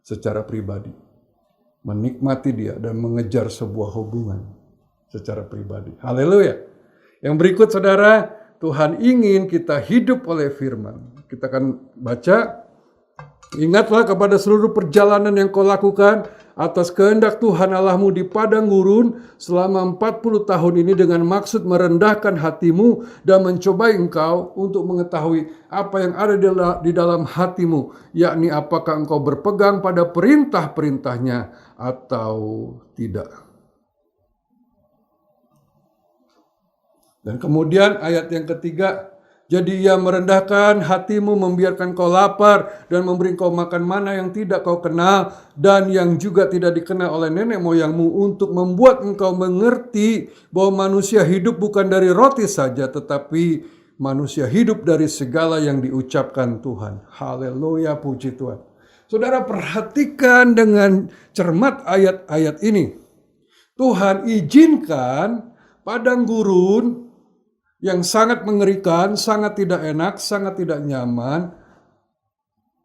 secara pribadi, menikmati Dia dan mengejar sebuah hubungan secara pribadi. Haleluya. Yang berikut saudara, Tuhan ingin kita hidup oleh firman. Kita akan baca, ingatlah kepada seluruh perjalanan yang kau lakukan atas kehendak Tuhan Allahmu di padang gurun selama 40 tahun ini dengan maksud merendahkan hatimu dan mencobai engkau untuk mengetahui apa yang ada di dalam hatimu, yakni apakah engkau berpegang pada perintah-perintahnya atau tidak. Dan kemudian ayat yang ketiga, jadi ia merendahkan hatimu, membiarkan kau lapar dan memberi kau makan mana yang tidak kau kenal dan yang juga tidak dikenal oleh nenek moyangmu, untuk membuat engkau mengerti bahwa manusia hidup bukan dari roti saja, tetapi manusia hidup dari segala yang diucapkan Tuhan. Haleluya, puji Tuhan. Saudara perhatikan dengan cermat ayat-ayat ini. Tuhan izinkan padang gurun yang sangat mengerikan, sangat tidak enak, sangat tidak nyaman,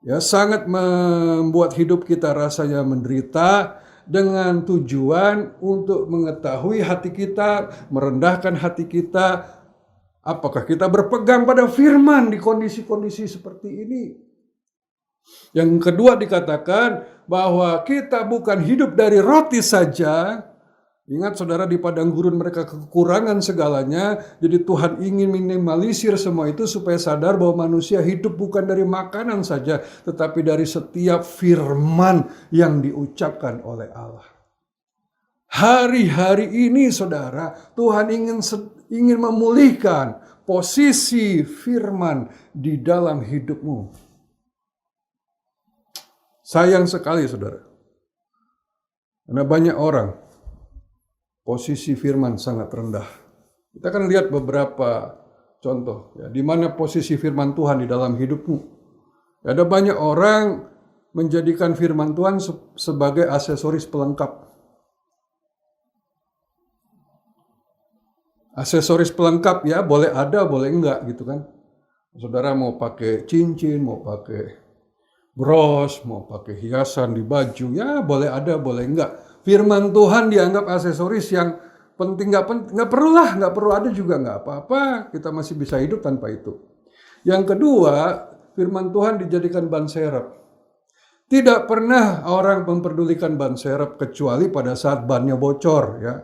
ya sangat membuat hidup kita rasanya menderita, dengan tujuan untuk mengetahui hati kita, merendahkan hati kita, apakah kita berpegang pada firman di kondisi-kondisi seperti ini. Yang kedua dikatakan bahwa kita bukan hidup dari roti saja. Ingat saudara, di padang gurun mereka kekurangan segalanya. Jadi Tuhan ingin minimalisir semua itu supaya sadar bahwa manusia hidup bukan dari makanan saja, tetapi dari setiap firman yang diucapkan oleh Allah. Hari-hari ini saudara, Tuhan ingin memulihkan posisi firman di dalam hidupmu. Sayang sekali saudara, karena banyak orang posisi firman sangat rendah. Kita akan lihat beberapa contoh ya, di mana posisi firman Tuhan di dalam hidupmu. Ada banyak orang menjadikan firman Tuhan sebagai aksesoris pelengkap. Aksesoris pelengkap ya, boleh ada, boleh enggak gitu kan. Saudara mau pakai cincin, mau pakai bros, mau pakai hiasan di baju, ya boleh ada, boleh enggak. Firman Tuhan dianggap aksesoris yang penting, nggak perlu ada juga nggak apa-apa, kita masih bisa hidup tanpa itu. Yang kedua, firman Tuhan dijadikan ban serep. Tidak pernah orang memperdulikan ban serep kecuali pada saat bannya bocor ya,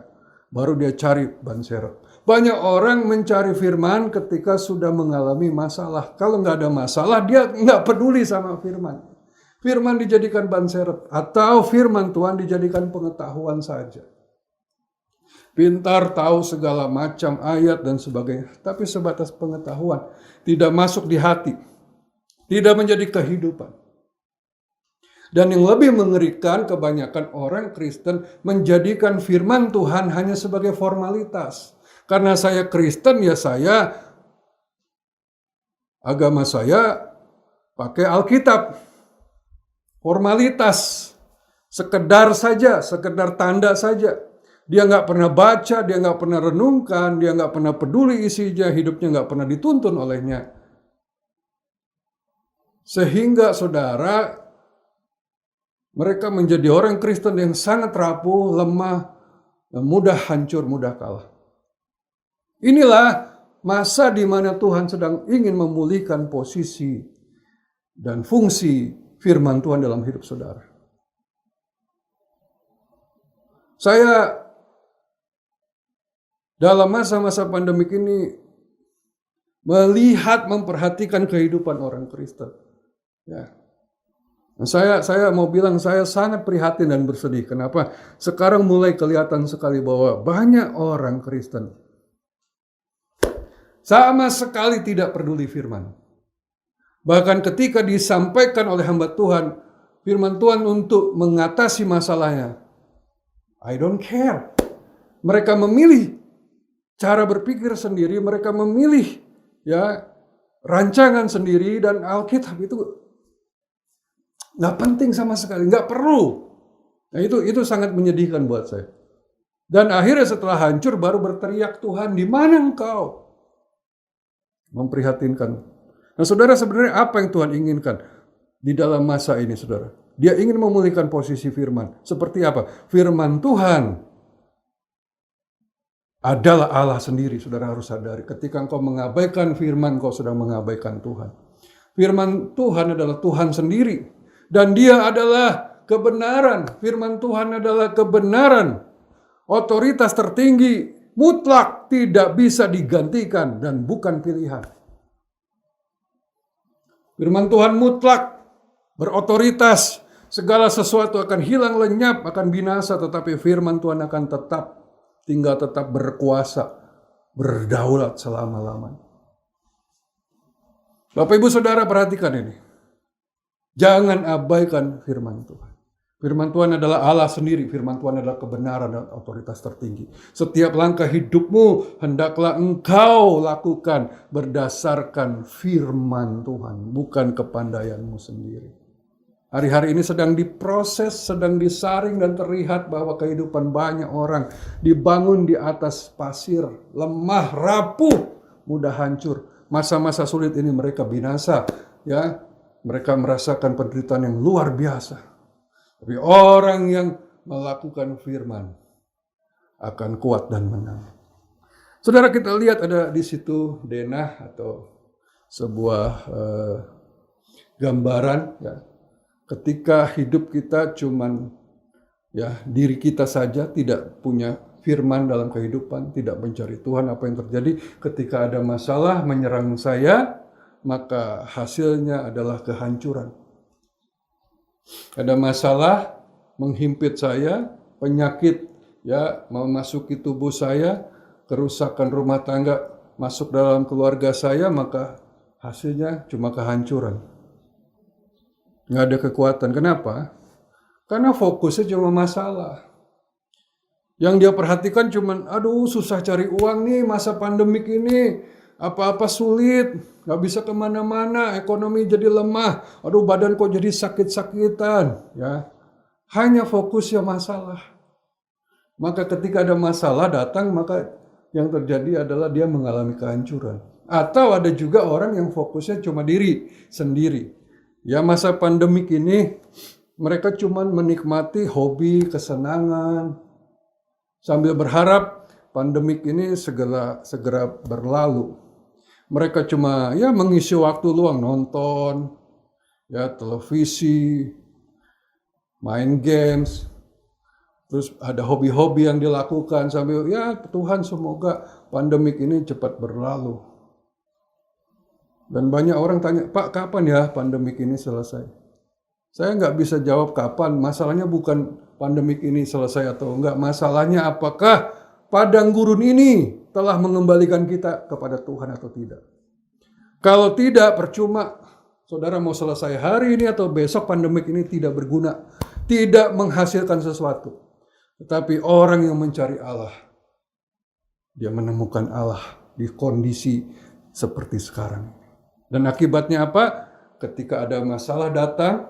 baru dia cari ban serep. Banyak orang mencari firman ketika sudah mengalami masalah. Kalau nggak ada masalah, dia nggak peduli sama firman. Firman dijadikan ban serep, atau firman Tuhan dijadikan pengetahuan saja. Pintar tahu segala macam ayat dan sebagainya, tapi sebatas pengetahuan, tidak masuk di hati, tidak menjadi kehidupan. Dan yang lebih mengerikan, kebanyakan orang Kristen menjadikan firman Tuhan hanya sebagai formalitas. Karena saya Kristen, ya saya, agama saya pakai Alkitab. Formalitas, sekedar saja, sekedar tanda saja. Dia nggak pernah baca, dia nggak pernah renungkan, dia nggak pernah peduli isinya, hidupnya nggak pernah dituntun olehnya. Sehingga saudara, mereka menjadi orang Kristen yang sangat rapuh, lemah, mudah hancur, mudah kalah. Inilah masa di mana Tuhan sedang ingin memulihkan posisi dan fungsi firman Tuhan dalam hidup saudara. Saya dalam masa-masa pandemik ini melihat, memperhatikan kehidupan orang Kristen. Ya. Saya mau bilang saya sangat prihatin dan bersedih. Kenapa? Sekarang mulai kelihatan sekali bahwa banyak orang Kristen sama sekali tidak peduli firman. Bahkan ketika disampaikan oleh hamba Tuhan, firman Tuhan untuk mengatasi masalahnya, I don't care. Mereka memilih cara berpikir sendiri, mereka memilih rancangan sendiri, dan Alkitab itu nggak penting sama sekali, nggak perlu. Nah itu sangat menyedihkan buat saya. Dan akhirnya setelah hancur baru berteriak, Tuhan di mana engkau? Memprihatinkan. Nah saudara, sebenarnya apa yang Tuhan inginkan di dalam masa ini saudara? Dia ingin memulihkan posisi firman. Seperti apa? Firman Tuhan adalah Allah sendiri, saudara harus sadari. Ketika engkau mengabaikan firman, engkau sedang mengabaikan Tuhan. Firman Tuhan adalah Tuhan sendiri. Dan dia adalah kebenaran. Firman Tuhan adalah kebenaran. Otoritas tertinggi, mutlak, tidak bisa digantikan dan bukan pilihan. Firman Tuhan mutlak, berotoritas. Segala sesuatu akan hilang lenyap, akan binasa, tetapi firman Tuhan akan tetap berkuasa, berdaulat selama-lamanya. Bapak Ibu Saudara perhatikan ini. Jangan abaikan firman Tuhan. Firman Tuhan adalah Allah sendiri. Firman Tuhan adalah kebenaran dan otoritas tertinggi. Setiap langkah hidupmu hendaklah engkau lakukan berdasarkan firman Tuhan, bukan kepandaianmu sendiri. Hari-hari ini sedang diproses, sedang disaring, dan terlihat bahwa kehidupan banyak orang dibangun di atas pasir, lemah, rapuh, mudah hancur. Masa-masa sulit ini mereka binasa, ya. Mereka merasakan penderitaan yang luar biasa. Tapi orang yang melakukan firman akan kuat dan menang. Saudara, kita lihat ada di situ denah atau sebuah gambaran, ya. Ketika hidup kita cuman diri kita saja, tidak punya firman dalam kehidupan, tidak mencari Tuhan, apa yang terjadi ketika ada masalah menyerang saya, maka hasilnya adalah kehancuran. Ada masalah menghimpit saya, penyakit memasuki tubuh saya, kerusakan rumah tangga masuk dalam keluarga saya, maka hasilnya cuma kehancuran. Nggak ada kekuatan. Kenapa? Karena fokusnya cuma masalah. Yang dia perhatikan cuma, aduh susah cari uang nih masa pandemik ini, apa-apa sulit, nggak bisa kemana-mana, ekonomi jadi lemah, aduh badan kok jadi sakit-sakitan, ya. Hanya fokusnya masalah. Maka ketika ada masalah datang, maka yang terjadi adalah dia mengalami kehancuran. Atau ada juga orang yang fokusnya cuma diri sendiri. Ya masa pandemik ini mereka cuma menikmati hobi, kesenangan, sambil berharap pandemik ini segera berlalu. Mereka cuma mengisi waktu luang, nonton televisi, main games, terus ada hobi-hobi yang dilakukan sambil Tuhan semoga pandemik ini cepat berlalu. Dan banyak orang tanya, Pak kapan ya pandemik ini selesai? Saya nggak bisa jawab kapan, masalahnya bukan pandemik ini selesai atau enggak. Masalahnya apakah padang gurun ini telah mengembalikan kita kepada Tuhan atau tidak. Kalau tidak, percuma. Saudara mau selesai hari ini atau besok, pandemik ini tidak berguna. Tidak menghasilkan sesuatu. Tetapi orang yang mencari Allah, dia menemukan Allah di kondisi seperti sekarang. Dan akibatnya apa? Ketika ada masalah datang,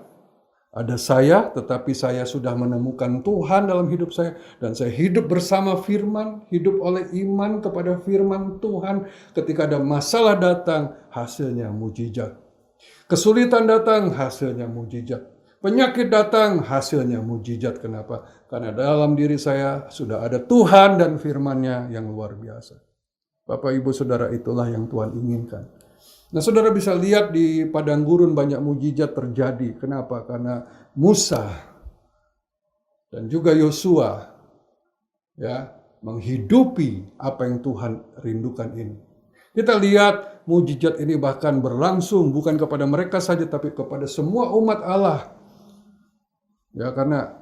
ada saya, tetapi saya sudah menemukan Tuhan dalam hidup saya. Dan saya hidup bersama firman, hidup oleh iman kepada firman Tuhan. Ketika ada masalah datang, hasilnya mujizat. Kesulitan datang, hasilnya mujizat. Penyakit datang, hasilnya mujizat. Kenapa? Karena dalam diri saya sudah ada Tuhan dan firman-Nya yang luar biasa. Bapak, Ibu, Saudara, itulah yang Tuhan inginkan. Nah, saudara bisa lihat di padang gurun banyak mujizat terjadi. Kenapa? Karena Musa dan juga Yosua menghidupi apa yang Tuhan rindukan ini. Kita lihat mujizat ini bahkan berlangsung bukan kepada mereka saja tapi kepada semua umat Allah. Ya, karena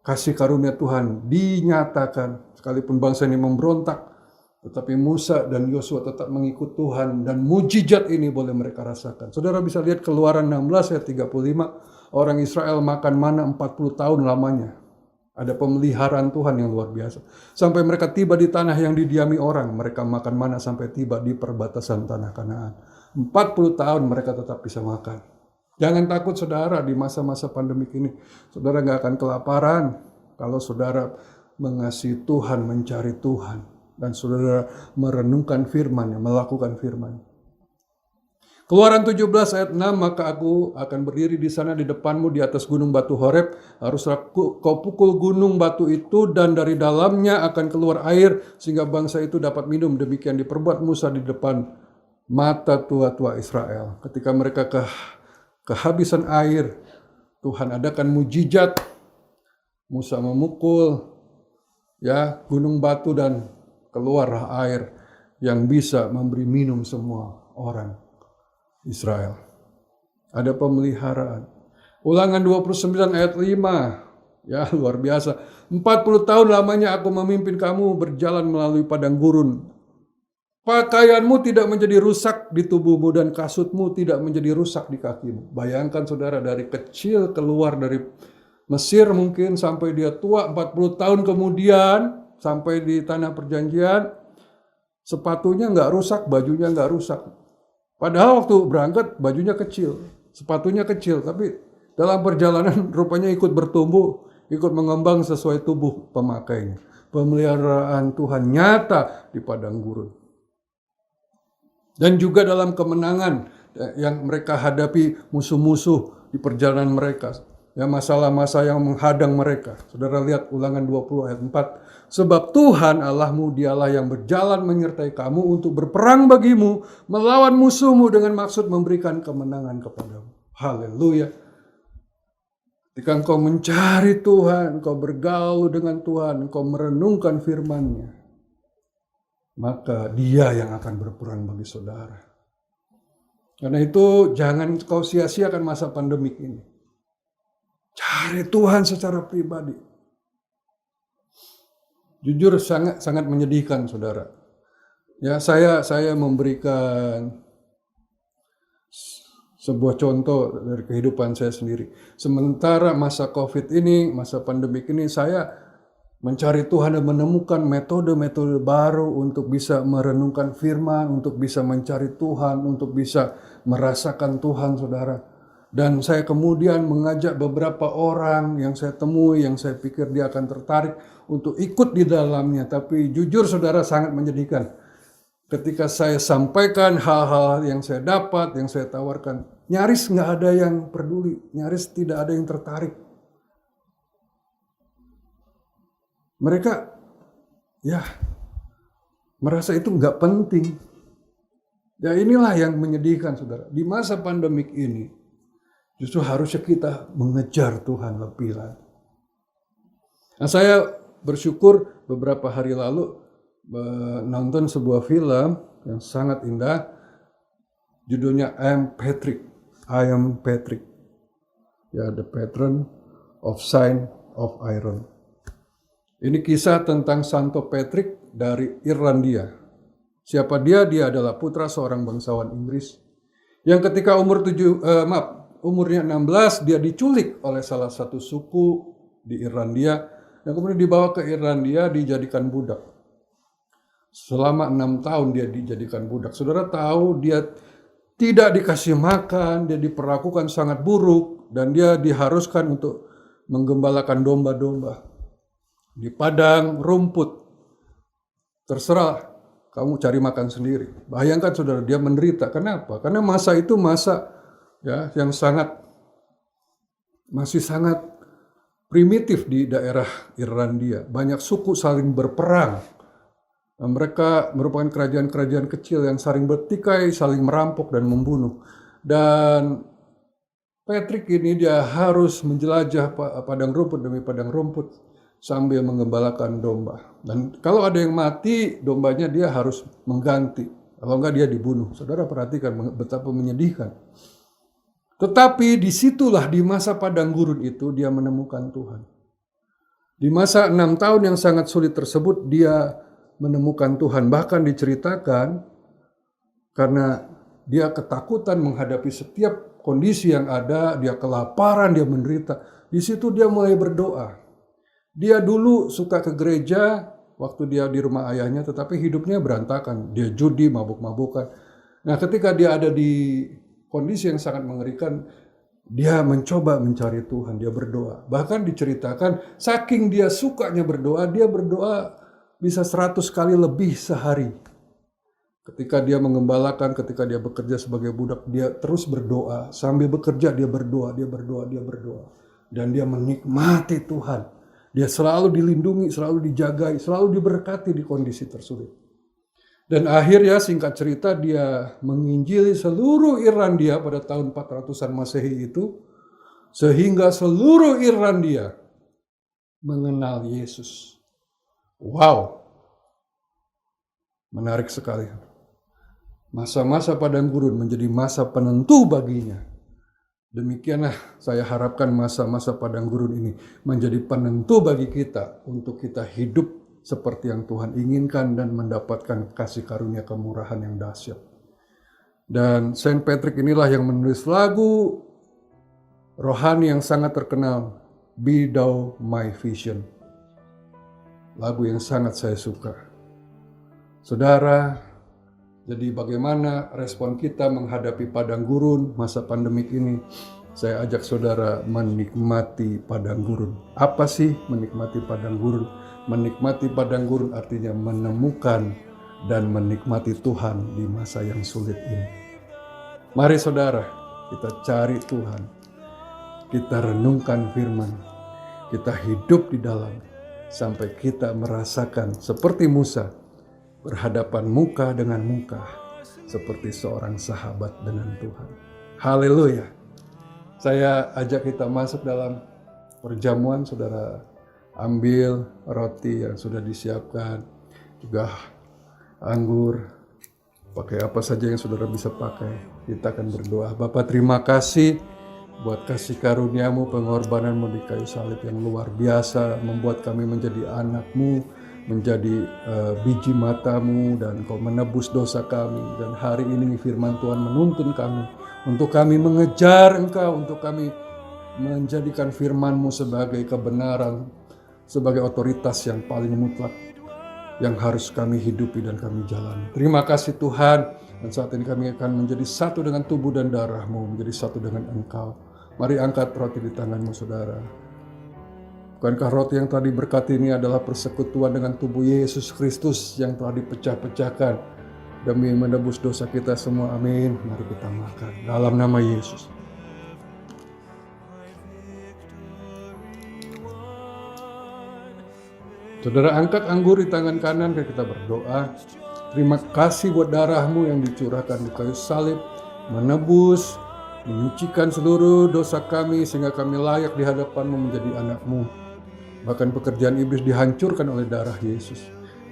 kasih karunia Tuhan dinyatakan sekalipun bangsa ini memberontak, tetapi Musa dan Yosua tetap mengikut Tuhan dan mujizat ini boleh mereka rasakan. Saudara bisa lihat Keluaran 16 ayat 35, orang Israel makan mana 40 tahun lamanya. Ada pemeliharaan Tuhan yang luar biasa. Sampai mereka tiba di tanah yang didiami orang, mereka makan mana sampai tiba di perbatasan tanah Kanaan. 40 tahun mereka tetap bisa makan. Jangan takut saudara di masa-masa pandemik ini. Saudara gak akan kelaparan kalau saudara mengasihi Tuhan, mencari Tuhan. Dan saudara merenungkan firman, melakukan firman. Keluaran 17 ayat 6, maka aku akan berdiri di sana di depanmu di atas gunung batu Horeb. Haruslah kau pukul gunung batu itu dan dari dalamnya akan keluar air sehingga bangsa itu dapat minum. Demikian diperbuat Musa di depan mata tua-tua Israel. Ketika mereka kehabisan air, Tuhan adakan mujizat. Musa memukul ya gunung batu dan keluarlah air yang bisa memberi minum semua orang Israel. Ada pemeliharaan. Ulangan 29 ayat 5. Ya, luar biasa. 40 tahun lamanya aku memimpin kamu berjalan melalui padang gurun. Pakaianmu tidak menjadi rusak di tubuhmu dan kasutmu tidak menjadi rusak di kakimu. Bayangkan saudara, dari kecil keluar dari Mesir mungkin sampai dia tua 40 tahun kemudian sampai di tanah perjanjian, sepatunya nggak rusak, bajunya nggak rusak. Padahal waktu berangkat bajunya kecil, sepatunya kecil, tapi dalam perjalanan rupanya ikut bertumbuh, ikut mengembang sesuai tubuh pemakainya. Pemeliharaan Tuhan nyata di padang gurun. Dan juga dalam kemenangan yang mereka hadapi musuh-musuh di perjalanan mereka. Ya, masalah-masalah yang menghadang mereka. Saudara lihat Ulangan 20 ayat 4. Sebab Tuhan Allahmu dialah yang berjalan menyertai kamu untuk berperang bagimu, melawan musuhmu dengan maksud memberikan kemenangan kepadamu. Haleluya. Ketika engkau mencari Tuhan, engkau bergaul dengan Tuhan, engkau merenungkan firman-Nya, maka Dia yang akan berperang bagi saudara. Karena itu jangan kau sia-siakan masa pandemik ini. Cari Tuhan secara pribadi. Jujur sangat menyedihkan saudara. Ya, saya memberikan sebuah contoh dari kehidupan saya sendiri. Sementara masa Covid ini, masa pandemik ini, saya mencari Tuhan dan menemukan metode-metode baru untuk bisa merenungkan firman, untuk bisa mencari Tuhan, untuk bisa merasakan Tuhan saudara. Dan saya kemudian mengajak beberapa orang yang saya temui, yang saya pikir dia akan tertarik untuk ikut di dalamnya. Tapi jujur saudara, sangat menyedihkan. Ketika saya sampaikan hal-hal yang saya dapat, yang saya tawarkan, nyaris nggak ada yang peduli, nyaris tidak ada yang tertarik. Mereka ya merasa itu nggak penting. Ya, inilah yang menyedihkan saudara. Di masa pandemik ini, justru harusnya kita mengejar Tuhan lebih lagi. Nah, saya bersyukur beberapa hari lalu menonton sebuah film yang sangat indah. Judulnya I Am Patrick. Ya, The Patron of Sign of Iron. Ini kisah tentang Santo Patrick dari Irlandia. Siapa dia? Dia adalah putra seorang bangsawan Inggris yang ketika umurnya 16 dia diculik oleh salah satu suku di Irlandia dan kemudian dibawa ke Irlandia dijadikan budak. Selama 6 tahun dia dijadikan budak. Saudara tahu dia tidak dikasih makan, dia diperlakukan sangat buruk dan dia diharuskan untuk menggembalakan domba-domba di padang rumput. Terserah kamu cari makan sendiri. Bayangkan saudara, dia menderita. Kenapa? Karena masa itu masa ya yang masih sangat primitif di daerah Irlandia. Banyak suku saling berperang. Nah, mereka merupakan kerajaan-kerajaan kecil yang saling bertikai, saling merampok dan membunuh. Dan Patrick ini dia harus menjelajah padang rumput demi padang rumput. sambil menggembalakan domba. Dan kalau ada yang mati, dombanya dia harus mengganti. Kalau enggak dia dibunuh. Saudara perhatikan betapa menyedihkan. Tetapi disitulah di masa padang gurun itu dia menemukan Tuhan. Di masa 6 tahun yang sangat sulit tersebut dia menemukan Tuhan. Bahkan diceritakan karena dia ketakutan menghadapi setiap kondisi yang ada, dia kelaparan, dia menderita. Di situ dia mulai berdoa. Dia dulu suka ke gereja waktu dia di rumah ayahnya, tetapi hidupnya berantakan. Dia judi, mabuk-mabukan. Nah, ketika dia ada di kondisi yang sangat mengerikan, dia mencoba mencari Tuhan, dia berdoa. Bahkan diceritakan, saking dia sukanya berdoa, dia berdoa bisa 100 kali lebih sehari. Ketika dia mengembalakan, ketika dia bekerja sebagai budak, dia terus berdoa. Sambil bekerja dia berdoa, dia berdoa, dia berdoa. Dan dia menikmati Tuhan. Dia selalu dilindungi, selalu dijagai, selalu diberkati di kondisi tersulit. Dan akhirnya singkat cerita dia menginjili seluruh Irlandia pada tahun 400-an Masehi itu. Sehingga seluruh Irlandia mengenal Yesus. Wow, menarik sekali. Masa-masa padang gurun menjadi masa penentu baginya. Demikianlah saya harapkan masa-masa padang gurun ini menjadi penentu bagi kita untuk kita hidup seperti yang Tuhan inginkan dan mendapatkan kasih karunia kemurahan yang dahsyat. Dan Saint Patrick inilah yang menulis lagu rohani yang sangat terkenal, Be Thou My Vision. Lagu yang sangat saya suka. Saudara, jadi bagaimana respon kita menghadapi padang gurun masa pandemik ini? Saya ajak saudara menikmati padang gurun. Apa sih menikmati padang gurun? Menikmati padang gurun artinya menemukan dan menikmati Tuhan di masa yang sulit ini. Mari saudara, kita cari Tuhan. Kita renungkan firman. Kita hidup di dalam sampai kita merasakan seperti Musa berhadapan muka dengan muka seperti seorang sahabat dengan Tuhan. Haleluya. Saya ajak kita masuk dalam perjamuan. Saudara ambil roti yang sudah disiapkan, juga anggur, pakai apa saja yang saudara bisa pakai. Kita akan berdoa. Bapa, terima kasih buat kasih karuniamu, pengorbananmu di kayu salib yang luar biasa, membuat kami menjadi anakmu, menjadi biji matamu, dan Kau menebus dosa kami. Dan hari ini firman Tuhan menuntun kami untuk kami mengejar Engkau, untuk kami menjadikan firman-Mu sebagai kebenaran, sebagai otoritas yang paling mutlak yang harus kami hidupi dan kami jalani. Terima kasih Tuhan, dan saat ini kami akan menjadi satu dengan tubuh dan darah-Mu, menjadi satu dengan Engkau. Mari angkat roti di tangan-Mu saudara. Bukankah roti yang tadi berkati ini adalah persekutuan dengan tubuh Yesus Kristus yang telah dipecah-pecahkan demi menebus dosa kita semua. Amin. Mari kita makan dalam nama Yesus. Saudara angkat anggur di tangan kanan, kita berdoa. Terima kasih buat darah-Mu yang dicurahkan di kayu salib, menebus, menyucikan seluruh dosa kami sehingga kami layak di hadapan-Mu menjadi anak-Mu. Bahkan pekerjaan iblis dihancurkan oleh darah Yesus.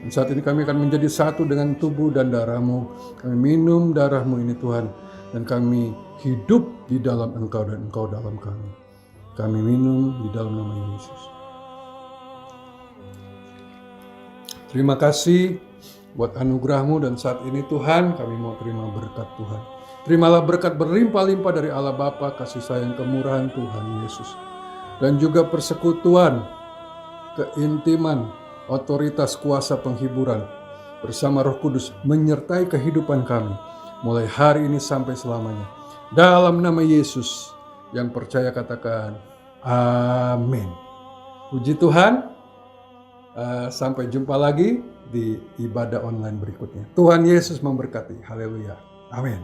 Dan saat ini kami akan menjadi satu dengan tubuh dan darah-Mu. Kami minum darah-Mu ini Tuhan, dan kami hidup di dalam Engkau dan Engkau dalam kami. Kami minum di dalam nama Yesus. Terima kasih buat anugerah-Mu, dan saat ini Tuhan kami mau terima berkat Tuhan. Terimalah berkat berlimpah-limpah dari Allah Bapa, kasih sayang kemurahan Tuhan Yesus, dan juga persekutuan, keintiman, otoritas kuasa penghiburan bersama Roh Kudus menyertai kehidupan kami mulai hari ini sampai selamanya. Dalam nama Yesus, yang percaya katakan amin. Puji Tuhan. Sampai jumpa lagi di ibadah online berikutnya. Tuhan Yesus memberkati. Haleluya. Amin.